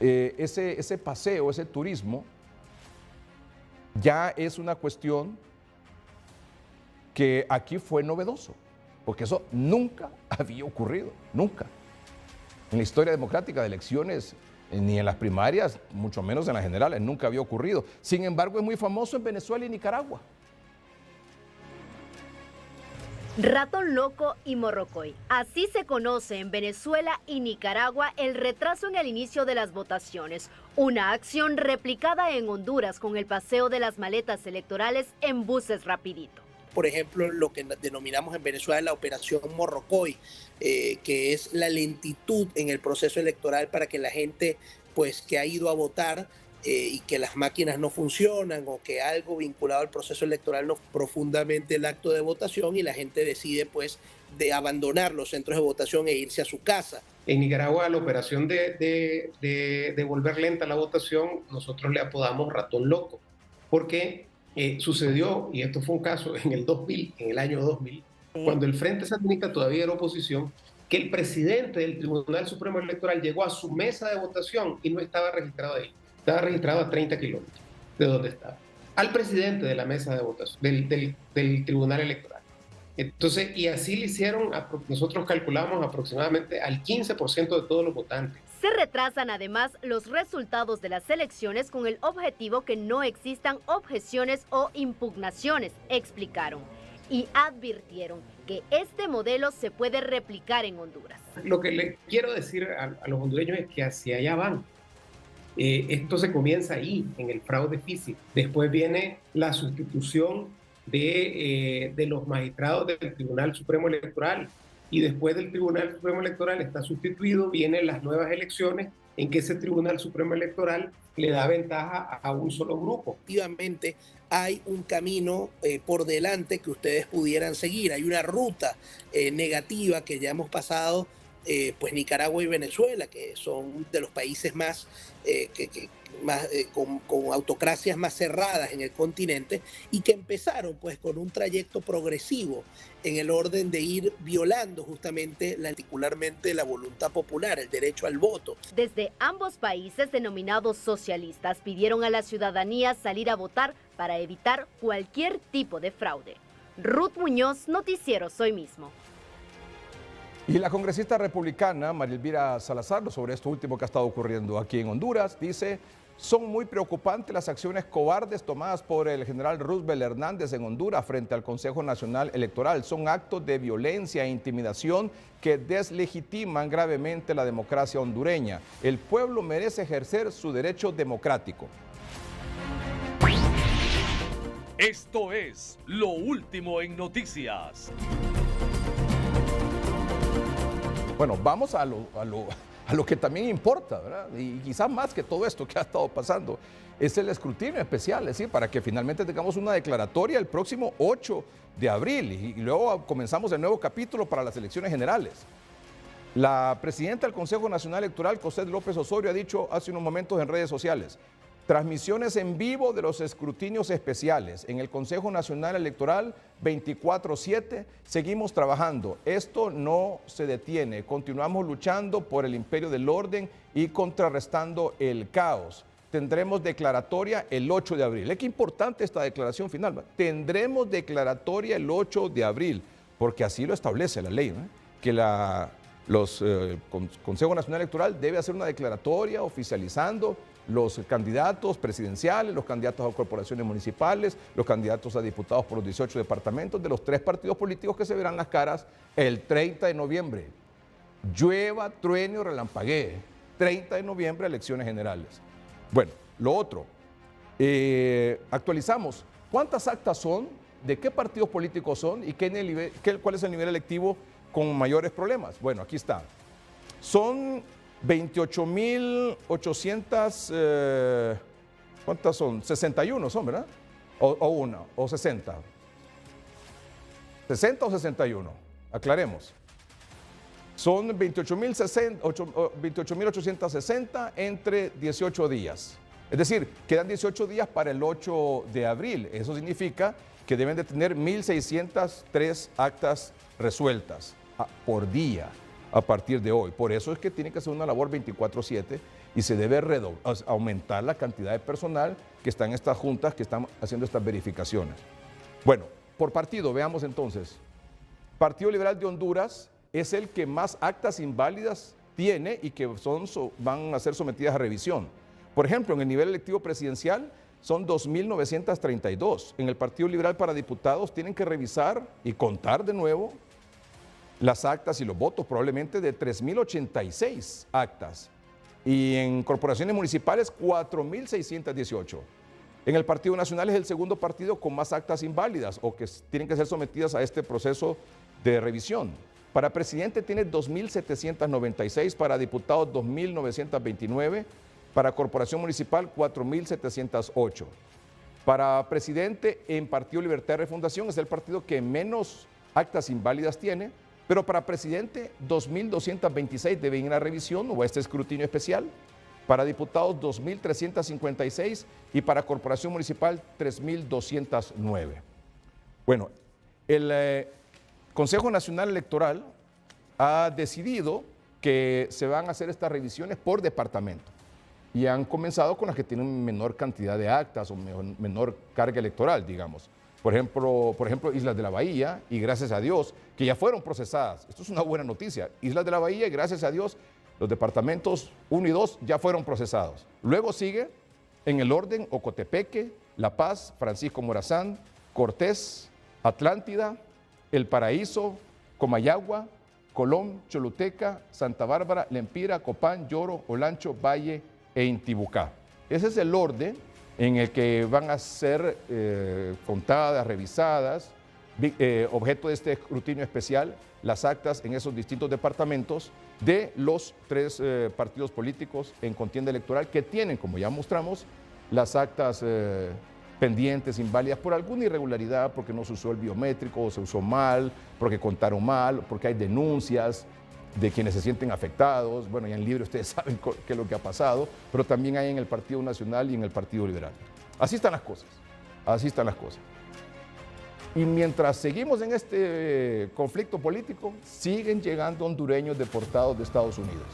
Ese paseo, ese turismo, ya es una cuestión que aquí fue novedoso, porque eso nunca había ocurrido, nunca. En la historia democrática de elecciones, ni en las primarias, mucho menos en las generales, nunca había ocurrido. Sin embargo, es muy famoso en Venezuela y Nicaragua. Ratón loco y morrocoy. Así se conoce en Venezuela y Nicaragua el retraso en el inicio de las votaciones. Una acción replicada en Honduras con el paseo de las maletas electorales en buses rapidito. Por ejemplo, lo que denominamos en Venezuela la operación Morrocoy, que es la lentitud en el proceso electoral para que la gente pues, que ha ido a votar y que las máquinas no funcionan o que algo vinculado al proceso electoral no profundamente el acto de votación y la gente decide pues de abandonar los centros de votación e irse a su casa. En Nicaragua la operación de volver lenta la votación nosotros le apodamos ratón loco porque sucedió, y esto fue un caso en el año 2000, cuando el Frente Sandinista todavía era oposición, que el presidente del Tribunal Supremo Electoral llegó a su mesa de votación y no estaba registrado ahí. Estaba registrado a 30 kilómetros de donde estaba. Al presidente de la mesa de votación, del Tribunal Electoral. Entonces, y así le hicieron, nosotros calculamos aproximadamente al 15% de todos los votantes. Se retrasan además los resultados de las elecciones con el objetivo que no existan objeciones o impugnaciones, explicaron. Y advirtieron que este modelo se puede replicar en Honduras. Lo que le quiero decir a los hondureños es que hacia allá van. Esto se comienza ahí, en el fraude físico. Después viene la sustitución de los magistrados del Tribunal Supremo Electoral. Y después del Tribunal Supremo Electoral está sustituido, vienen las nuevas elecciones en que ese Tribunal Supremo Electoral le da ventaja a un solo grupo. Efectivamente, hay un camino por delante que ustedes pudieran seguir. Hay una ruta negativa que ya hemos pasado, pues Nicaragua y Venezuela, que son de los países más, con autocracias más cerradas en el continente y que empezaron pues con un trayecto progresivo en el orden de ir violando justamente particularmente la voluntad popular, el derecho al voto. Desde ambos países denominados socialistas pidieron a la ciudadanía salir a votar para evitar cualquier tipo de fraude. Ruth Muñoz, Noticiero Soy Mismo. Y la congresista republicana María Elvira Salazar, sobre esto último que ha estado ocurriendo aquí en Honduras, dice: son muy preocupantes las acciones cobardes tomadas por el general Roosevelt Hernández en Honduras frente al Consejo Nacional Electoral. Son actos de violencia e intimidación que deslegitiman gravemente la democracia hondureña. El pueblo merece ejercer su derecho democrático. Esto es Lo Último en Noticias. Bueno, vamos a lo que también importa, ¿verdad? Y quizás más que todo esto que ha estado pasando, es el escrutinio especial, es decir, para que finalmente tengamos una declaratoria el próximo 8 de abril y luego comenzamos el nuevo capítulo para las elecciones generales. La presidenta del Consejo Nacional Electoral, Cossette López Osorio, ha dicho hace unos momentos en redes sociales: transmisiones en vivo de los escrutinios especiales en el Consejo Nacional Electoral 24/7. Seguimos trabajando. Esto no se detiene. Continuamos luchando por el imperio del orden y contrarrestando el caos. Tendremos declaratoria el 8 de abril. Es que importante esta declaración final, ¿no? Tendremos declaratoria el 8 de abril, porque así lo establece la ley, ¿no? Que Consejo Nacional Electoral debe hacer una declaratoria oficializando los candidatos presidenciales, los candidatos a corporaciones municipales, los candidatos a diputados por los 18 departamentos de los 3 partidos políticos que se verán las caras el 30 de noviembre. Llueva, truene o relampaguee. 30 de noviembre, elecciones generales. Bueno, lo otro, actualizamos. ¿Cuántas actas son de qué partidos políticos son y cuál es el nivel electivo con mayores problemas. Bueno, aquí está. Son 28.800, ¿cuántas son? 61 son, ¿verdad? O 60. 60 o 61, aclaremos. Son 28.860 entre 18 días. Es decir, quedan 18 días para el 8 de abril. Eso significa que deben de tener 1.603 actas resueltas por día a partir de hoy. Por eso es que tiene que hacer una labor 24/7 y se debe aumentar la cantidad de personal que está en estas juntas, que están haciendo estas verificaciones. Bueno, por partido, veamos entonces. Partido Liberal de Honduras es el que más actas inválidas tiene y que van a ser sometidas a revisión. Por ejemplo, en el nivel electivo presidencial son 2.932. En el Partido Liberal para diputados tienen que revisar y contar de nuevo las actas y los votos, probablemente de 3.086 actas. Y en corporaciones municipales, 4.618. En el Partido Nacional es el segundo partido con más actas inválidas o que tienen que ser sometidas a este proceso de revisión. Para presidente tiene 2.796, para diputados 2.929, para corporación municipal 4.708. Para presidente en Partido Libertad y Refundación es el partido que menos actas inválidas tiene, pero para presidente 2.226 deben ir a revisión o a este escrutinio especial. Para diputados 2.356 y para corporación municipal 3.209. Bueno, el Consejo Nacional Electoral ha decidido que se van a hacer estas revisiones por departamento y han comenzado con las que tienen menor cantidad de actas o menor carga electoral, digamos. Por ejemplo, Islas de la Bahía, y gracias a Dios, que ya fueron procesadas. Esto es una buena noticia. Islas de la Bahía, y gracias a Dios, los departamentos 1 y 2 ya fueron procesados. Luego sigue en el orden Ocotepeque, La Paz, Francisco Morazán, Cortés, Atlántida, El Paraíso, Comayagua, Colón, Choluteca, Santa Bárbara, Lempira, Copán, Lloro, Olancho, Valle e Intibucá. Ese es el orden en el que van a ser contadas, revisadas, objeto de este escrutinio especial, las actas en esos distintos departamentos de los 3 partidos políticos en contienda electoral que tienen, como ya mostramos, las actas pendientes, inválidas por alguna irregularidad, porque no se usó el biométrico, o se usó mal, porque contaron mal, porque hay denuncias de quienes se sienten afectados. Bueno, ya en libre ustedes saben qué es lo que ha pasado, pero también hay en el Partido Nacional y en el Partido Liberal. Así están las cosas, así están las cosas. Y mientras seguimos en este conflicto político, siguen llegando hondureños deportados de Estados Unidos.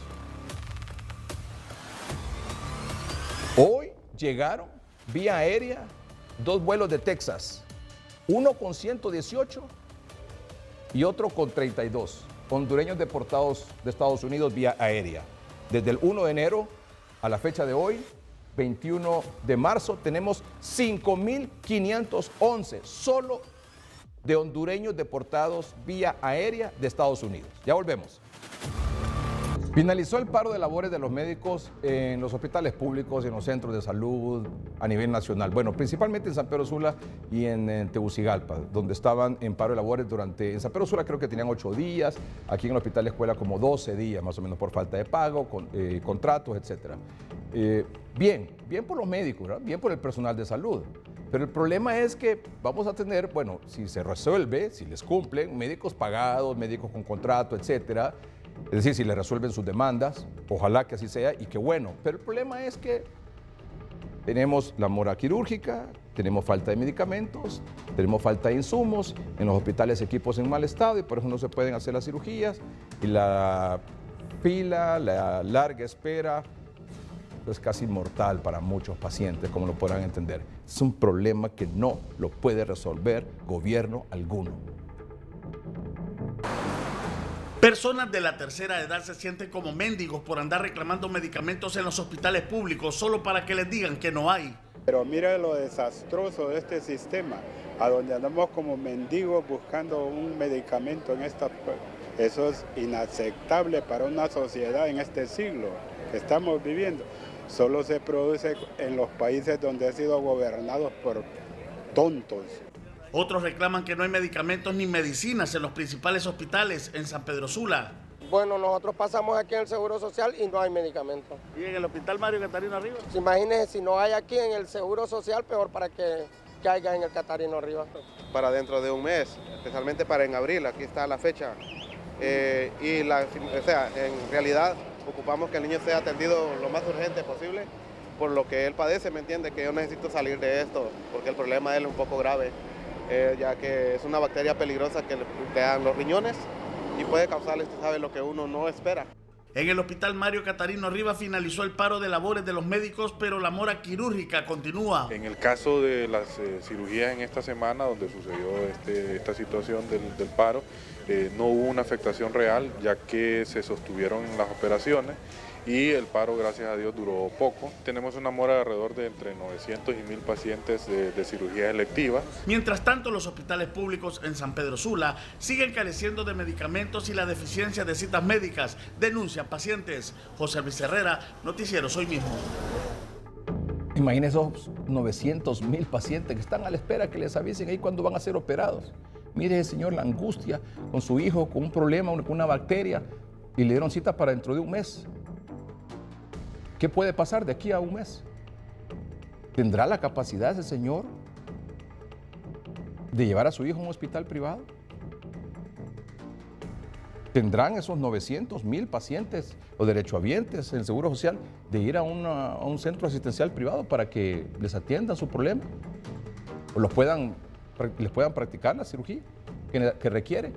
Hoy llegaron vía aérea 2 vuelos de Texas, uno con 118 y otro con 32. Hondureños deportados de Estados Unidos vía aérea. Desde el 1 de enero a la fecha de hoy, 21 de marzo, tenemos 5.511 solo de hondureños deportados vía aérea de Estados Unidos. Ya volvemos. Finalizó el paro de labores de los médicos en los hospitales públicos y en los centros de salud a nivel nacional. Bueno, principalmente en San Pedro Sula y en Tegucigalpa, donde estaban en paro de labores en San Pedro Sula creo que tenían 8 días, aquí en el Hospital de Escuela como 12 días, más o menos por falta de pago, contratos, etc. Bien por los médicos, ¿verdad? Bien por el personal de salud. Pero el problema es que vamos a tener, bueno, si se resuelve, si les cumplen, médicos pagados, médicos con contrato, etcétera. Es decir, si le resuelven sus demandas, ojalá que así sea y qué bueno. Pero el problema es que tenemos la mora quirúrgica, tenemos falta de medicamentos, tenemos falta de insumos, en los hospitales equipos en mal estado y por eso no se pueden hacer las cirugías y la fila, la larga espera es casi mortal para muchos pacientes, como lo podrán entender. Es un problema que no lo puede resolver gobierno alguno. Personas de la tercera edad se sienten como mendigos por andar reclamando medicamentos en los hospitales públicos solo para que les digan que no hay. Pero mira lo desastroso de este sistema, a donde andamos como mendigos buscando un medicamento en esta... Eso es inaceptable para una sociedad en este siglo que estamos viviendo. Solo se produce en los países donde han sido gobernados por tontos. Otros reclaman que no hay medicamentos ni medicinas en los principales hospitales en San Pedro Sula. Bueno, nosotros pasamos aquí en el Seguro Social y no hay medicamentos. ¿Y en el Hospital Mario Catarino Rivas? Imagínense, si no hay aquí en el Seguro Social, peor para que haya en el Catarino Rivas. Para dentro de un mes, especialmente para en abril, aquí está la fecha. En realidad ocupamos que el niño sea atendido lo más urgente posible, por lo que él padece, ¿me entiende? Que yo necesito salir de esto, porque el problema de él es un poco grave, ya que es una bacteria peligrosa que le dan los riñones y puede causarle, usted sabe, lo que uno no espera. En el Hospital Mario Catarino Rivas finalizó el paro de labores de los médicos, pero la mora quirúrgica continúa. En el caso de las cirugías en esta semana, donde sucedió esta situación del paro, no hubo una afectación real, ya que se sostuvieron las operaciones y el paro, gracias a Dios, duró poco. Tenemos una mora de alrededor de entre 900 y 1000 pacientes de cirugías electivas. Mientras tanto, los hospitales públicos en San Pedro Sula siguen careciendo de medicamentos y la deficiencia de citas médicas, denuncian pacientes. José Luis Herrera, Noticiero Hoy Mismo. Imagínense esos 900,000 pacientes que están a la espera que les avisen ahí cuando van a ser operados. Mire ese señor, la angustia con su hijo, con un problema, con una bacteria, y le dieron cita para dentro de un mes. ¿Qué puede pasar de aquí a un mes? ¿Tendrá la capacidad ese señor de llevar a su hijo a un hospital privado? ¿Tendrán esos 900,000 pacientes o derechohabientes en el Seguro Social de ir a un centro asistencial privado para que les atiendan su problema? ¿O les puedan practicar la cirugía que requieren?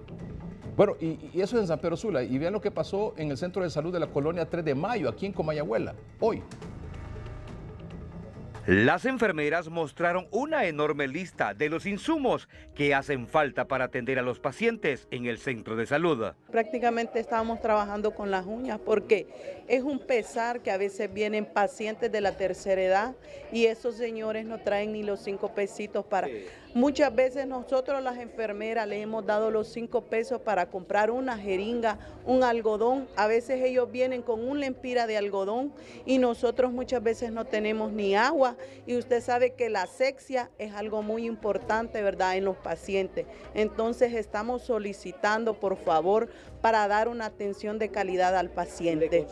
Bueno, y eso es en San Pedro Sula. Y vean lo que pasó en el Centro de Salud de la Colonia 3 de Mayo, aquí en Comayagüela, hoy. Las enfermeras mostraron una enorme lista de los insumos que hacen falta para atender a los pacientes en el centro de salud. Prácticamente estábamos trabajando con las uñas porque es un pesar que a veces vienen pacientes de la tercera edad y esos señores no traen ni los 5 pesitos para... Muchas veces nosotros las enfermeras les hemos dado los 5 pesos para comprar una jeringa, un algodón. A veces ellos vienen con un lempira de algodón y nosotros muchas veces no tenemos ni agua. Y usted sabe que la asepsia es algo muy importante, ¿verdad?, en los pacientes. Entonces estamos solicitando, por favor, para dar una atención de calidad al paciente.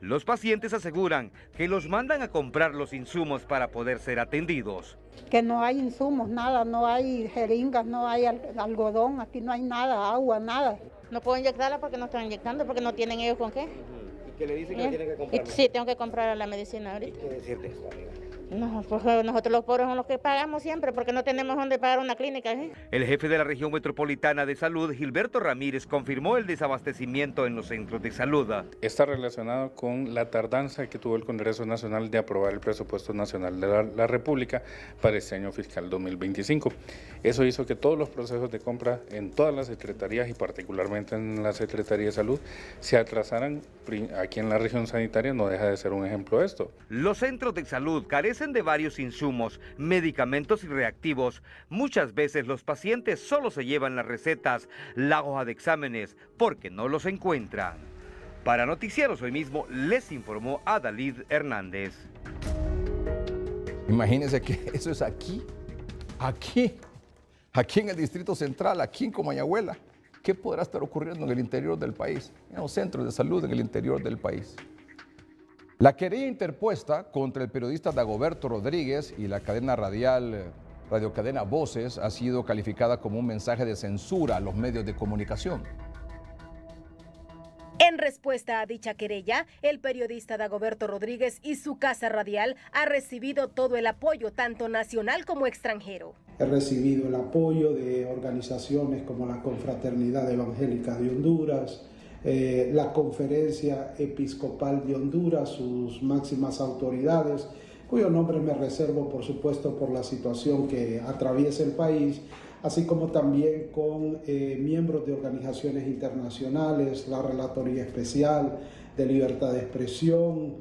Los pacientes aseguran que los mandan a comprar los insumos para poder ser atendidos. Que no hay insumos, nada, no hay jeringas, no hay algodón, aquí no hay nada, agua, nada. No puedo inyectarla porque no están inyectando, porque no tienen ellos con qué. ¿Y qué le dicen que tienen que comprar? Sí, tengo que comprar la medicina ahorita. ¿Qué decirte esto, amiga? No, pues nosotros los pobres son los que pagamos siempre porque no tenemos dónde pagar una clínica. El jefe de la región metropolitana de salud, Gilberto Ramírez, confirmó el desabastecimiento en los centros de salud. Está relacionado con la tardanza que tuvo el Congreso Nacional de aprobar el presupuesto nacional de la República para este año fiscal 2025. Eso hizo que todos los procesos de compra en todas las secretarías y particularmente en la Secretaría de Salud se atrasaran. Aquí en la región sanitaria no deja de ser un ejemplo de esto. Los centros de salud carecen de varios insumos, medicamentos y reactivos. Muchas veces los pacientes solo se llevan las recetas, la hoja de exámenes, porque no los encuentran. Para Noticieros Hoy Mismo les informó Adalid Hernández. Imagínense que eso es aquí en el Distrito Central, aquí en Comayagüela. ¿Qué podrá estar ocurriendo en el interior del país? En los centros de salud en el interior del país. La querella interpuesta contra el periodista Dagoberto Rodríguez y la cadena radial Radiocadena Voces ha sido calificada como un mensaje de censura a los medios de comunicación. En respuesta a dicha querella, el periodista Dagoberto Rodríguez y su casa radial ha recibido todo el apoyo, tanto nacional como extranjero. He recibido el apoyo de organizaciones como la Confraternidad Evangélica de Honduras, la Conferencia Episcopal de Honduras, sus máximas autoridades, cuyo nombre me reservo, por supuesto, por la situación que atraviesa el país, así como también con miembros de organizaciones internacionales, la Relatoría Especial de libertad de expresión,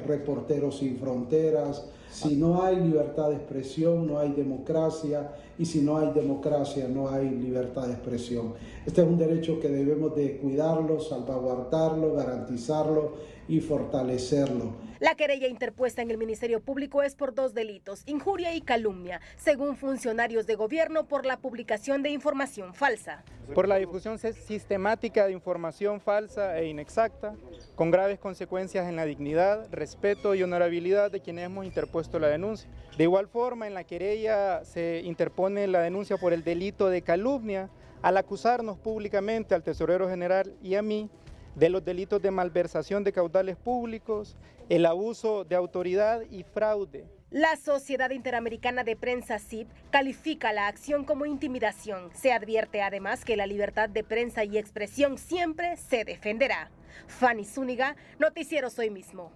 Reporteros Sin Fronteras. Si no hay libertad de expresión, no hay democracia, y si no hay democracia, no hay libertad de expresión. Este es un derecho que debemos de cuidarlo, salvaguardarlo, garantizarlo y fortalecerlo. La querella interpuesta en el Ministerio Público es por 2 delitos, injuria y calumnia, según funcionarios de gobierno, por la publicación de información falsa. Por la difusión sistemática de información falsa e inexacta, con graves consecuencias en la dignidad, respeto y honorabilidad de quienes hemos interpuesto la denuncia. De igual forma, en la querella se interpone la denuncia por el delito de calumnia, al acusarnos públicamente al Tesorero General y a mí de los delitos de malversación de caudales públicos, el abuso de autoridad y fraude. La Sociedad Interamericana de Prensa SIP califica la acción como intimidación. Se advierte además que la libertad de prensa y expresión siempre se defenderá. Fanny Zúñiga, Noticiero Hoy Mismo.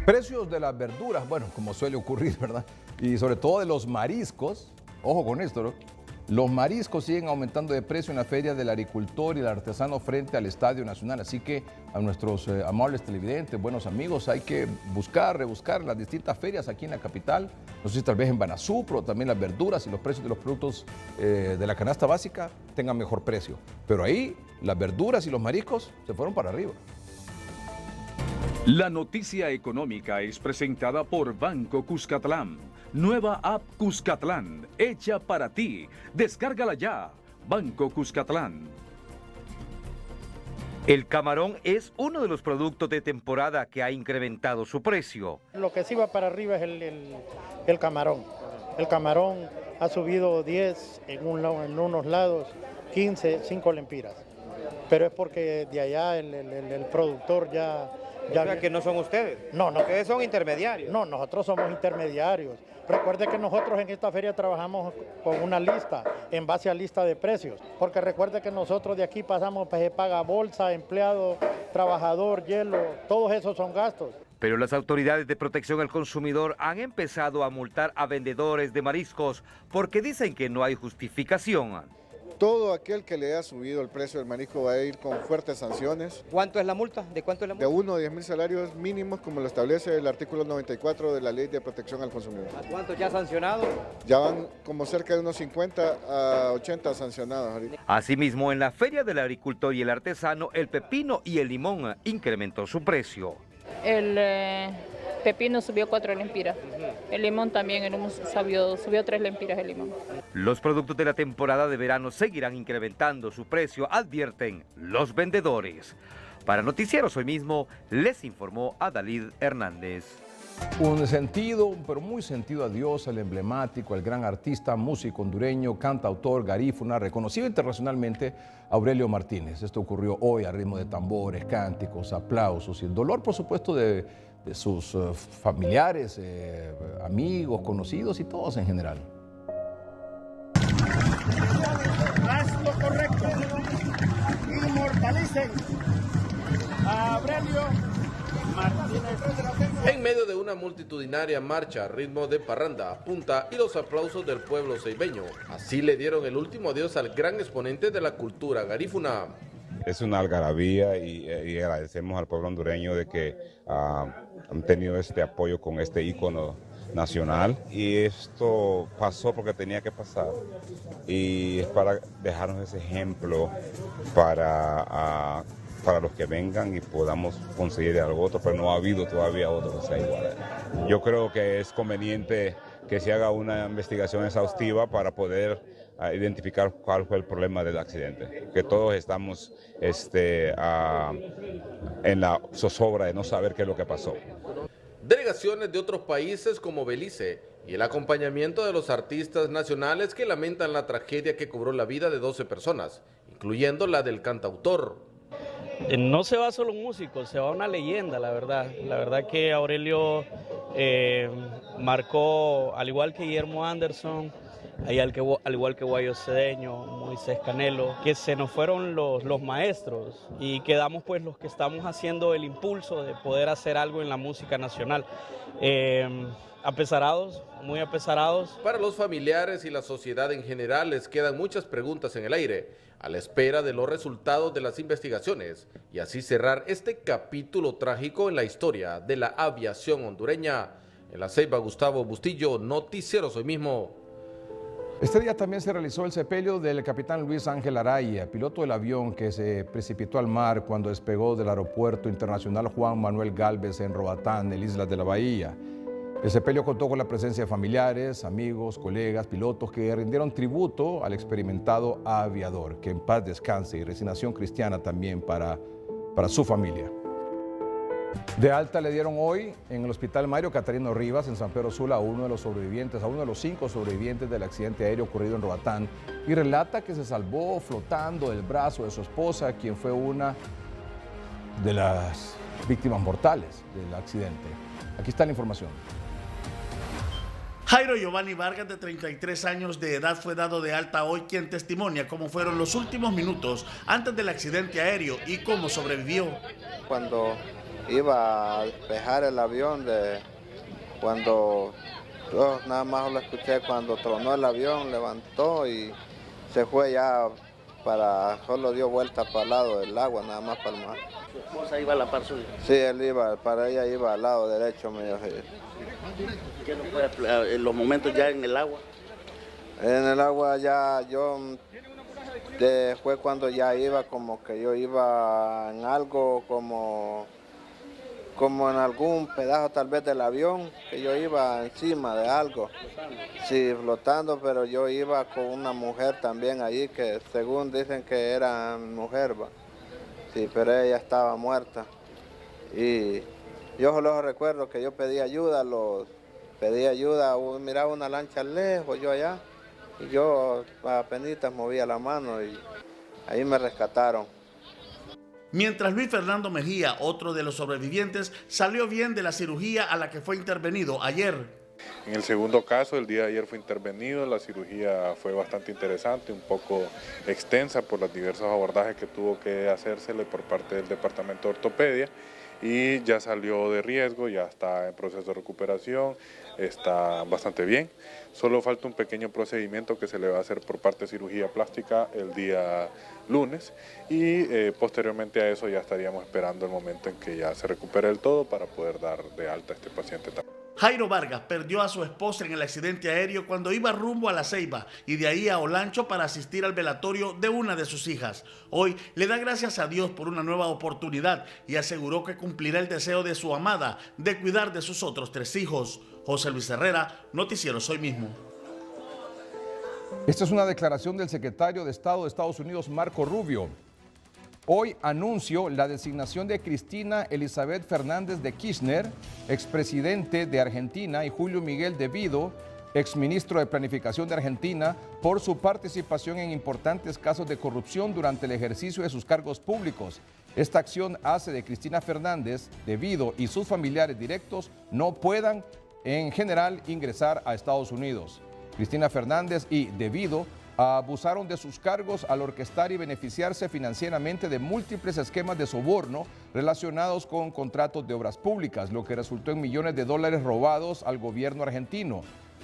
Precios de las verduras, bueno, como suele ocurrir, ¿verdad? Y sobre todo de los mariscos, ojo con esto, ¿no? Los mariscos siguen aumentando de precio en la Feria del Agricultor y del Artesano frente al Estadio Nacional. Así que a nuestros amables televidentes, buenos amigos, hay que rebuscar las distintas ferias aquí en la capital. No sé si tal vez en Banasú, pero también las verduras y los precios de los productos de la canasta básica tengan mejor precio. Pero ahí las verduras y los mariscos se fueron para arriba. La noticia económica es presentada por Banco Cuscatlán. Nueva app Cuscatlán, hecha para ti. Descárgala ya. Banco Cuscatlán. El camarón es uno de los productos de temporada que ha incrementado su precio. Lo que sí va para arriba es el camarón. El camarón ha subido 10 en unos lados, 15, 5 lempiras. Pero es porque de allá el productor ya... O sea, que no son ustedes. No. Ustedes son intermediarios. No, nosotros somos intermediarios. Recuerde que nosotros en esta feria trabajamos con una lista, en base a lista de precios. Porque recuerde que nosotros de aquí pasamos, pues se paga bolsa, empleado, trabajador, hielo, todos esos son gastos. Pero las autoridades de protección al consumidor han empezado a multar a vendedores de mariscos porque dicen que no hay justificación. Todo aquel que le ha subido el precio del marisco va a ir con fuertes sanciones. ¿Cuánto es la multa? ¿De cuánto es la multa? De 1 a 10 mil salarios mínimos, como lo establece el artículo 94 de la Ley de Protección al Consumidor. ¿A cuántos ya sancionados? Ya van como cerca de unos 50 a 80 sancionados ahorita. Asimismo, en la Feria del Agricultor y el Artesano, el pepino y el limón incrementó su precio. El pepino subió 4 lempiras. El limón también, subió 3 lempiras el limón. Los productos de la temporada de verano seguirán incrementando su precio, advierten los vendedores. Para Noticieros Hoy Mismo, les informó Adalid Hernández. Un sentido, pero muy sentido adiós al emblemático, al gran artista, músico hondureño, cantautor, garífuna, reconocido internacionalmente, Aurelio Martínez. Esto ocurrió hoy a ritmo de tambores, cánticos, aplausos y el dolor, por supuesto, de sus familiares, amigos, conocidos y todos en general. Haz lo correcto. Inmortalicen a Aurelio Martínez. En medio de una multitudinaria marcha a ritmo de parranda, punta y los aplausos del pueblo ceibeño, así le dieron el último adiós al gran exponente de la cultura garífuna. Es una algarabía y agradecemos al pueblo hondureño de que han tenido este apoyo con este ícono nacional, y esto pasó porque tenía que pasar y es para dejarnos ese ejemplo para los que vengan y podamos conseguir algo otro, pero no ha habido todavía otro que sea igual. Yo creo que es conveniente que se haga una investigación exhaustiva para poder identificar cuál fue el problema del accidente, que todos estamos en la zozobra de no saber qué es lo que pasó. Delegaciones de otros países como Belice y el acompañamiento de los artistas nacionales que lamentan la tragedia que cobró la vida de 12 personas, incluyendo la del cantautor. No se va solo un músico, se va una leyenda, la verdad. La verdad que Aurelio marcó, al igual que Guillermo Anderson, ahí al igual que Guayo Cedeño, Moisés Canelo, que se nos fueron los maestros y quedamos pues los que estamos haciendo el impulso de poder hacer algo en la música nacional. Apesarados, muy apesarados. Para los familiares y la sociedad en general les quedan muchas preguntas en el aire, a la espera de los resultados de las investigaciones y así cerrar este capítulo trágico en la historia de la aviación hondureña. En La Ceiba, Gustavo Bustillo, Noticieros Hoy Mismo. Este día también se realizó el sepelio del capitán Luis Ángel Araya, piloto del avión que se precipitó al mar cuando despegó del Aeropuerto Internacional Juan Manuel Gálvez en Roatán, en Islas de la Bahía. El sepelio contó con la presencia de familiares, amigos, colegas, pilotos que rindieron tributo al experimentado aviador. Que en paz descanse y resignación cristiana también para su familia. De alta le dieron hoy en el Hospital Mario Catarino Rivas en San Pedro Sula a uno de los 5 sobrevivientes del accidente aéreo ocurrido en Roatán y relata que se salvó flotando del brazo de su esposa, quien fue una de las víctimas mortales del accidente. Aquí está la información. Jairo Giovanni Vargas, de 33 años de edad, fue dado de alta hoy, quien testimonia cómo fueron los últimos minutos antes del accidente aéreo y cómo sobrevivió. Cuando iba a despejar el avión, cuando yo nada más lo escuché cuando tronó el avión, levantó y se fue ya solo dio vuelta para el lado del agua, nada más para el mar. ¿Su esposa iba a la par suya? Sí, ella iba al lado derecho mío. ¿Qué nos puede explicar en los momentos ya en el agua? En el agua ya fue cuando ya iba como que yo iba en algo como en algún pedazo tal vez del avión, que yo iba encima de algo. Sí, flotando, pero yo iba con una mujer también allí que según dicen que era mujer, ¿va? Sí, pero ella estaba muerta. Y yo solo recuerdo que yo pedí ayuda, miraba una lancha lejos, yo allá, y yo apenitas movía la mano y ahí me rescataron. Mientras Luis Fernando Mejía, otro de los sobrevivientes, salió bien de la cirugía a la que fue intervenido ayer. En el segundo caso, el día de ayer fue intervenido, la cirugía fue bastante interesante, un poco extensa por los diversos abordajes que tuvo que hacérsele por parte del Departamento de Ortopedia y ya salió de riesgo, ya está en proceso de recuperación, está bastante bien. Solo falta un pequeño procedimiento que se le va a hacer por parte de cirugía plástica el día lunes y posteriormente a eso ya estaríamos esperando el momento en que ya se recupere del todo para poder dar de alta a este paciente también. Jairo Vargas perdió a su esposa en el accidente aéreo cuando iba rumbo a La Ceiba y de ahí a Olancho para asistir al velatorio de una de sus hijas. Hoy le da gracias a Dios por una nueva oportunidad y aseguró que cumplirá el deseo de su amada de cuidar de sus otros 3 hijos. José Luis Herrera, Noticieros Hoy Mismo. Esta es una declaración del secretario de Estado de Estados Unidos, Marco Rubio. Hoy anunció la designación de Cristina Elizabeth Fernández de Kirchner, expresidente de Argentina, y Julio Miguel de Vido, exministro de Planificación de Argentina, por su participación en importantes casos de corrupción durante el ejercicio de sus cargos públicos. Esta acción hace de Cristina Fernández de Vido y sus familiares directos no puedan, en general, ingresar a Estados Unidos. Cristina Fernández y de Vido abusaron de sus cargos al orquestar y beneficiarse financieramente de múltiples esquemas de soborno relacionados con contratos de obras públicas, lo que resultó en millones de dólares robados al gobierno argentino.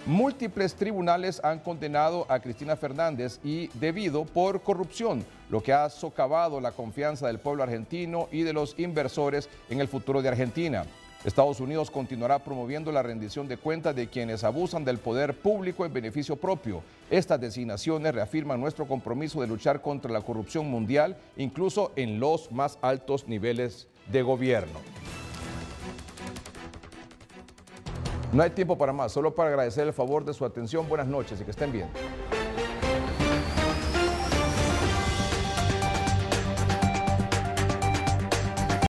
Múltiples tribunales han condenado a Cristina Fernández y de Vido por corrupción, lo que ha socavado la confianza del pueblo argentino y de los inversores en el futuro de Argentina. Estados Unidos continuará promoviendo la rendición de cuentas de quienes abusan del poder público en beneficio propio. Estas designaciones reafirman nuestro compromiso de luchar contra la corrupción mundial, incluso en los más altos niveles de gobierno. No hay tiempo para más, solo para agradecer el favor de su atención. Buenas noches y que estén bien.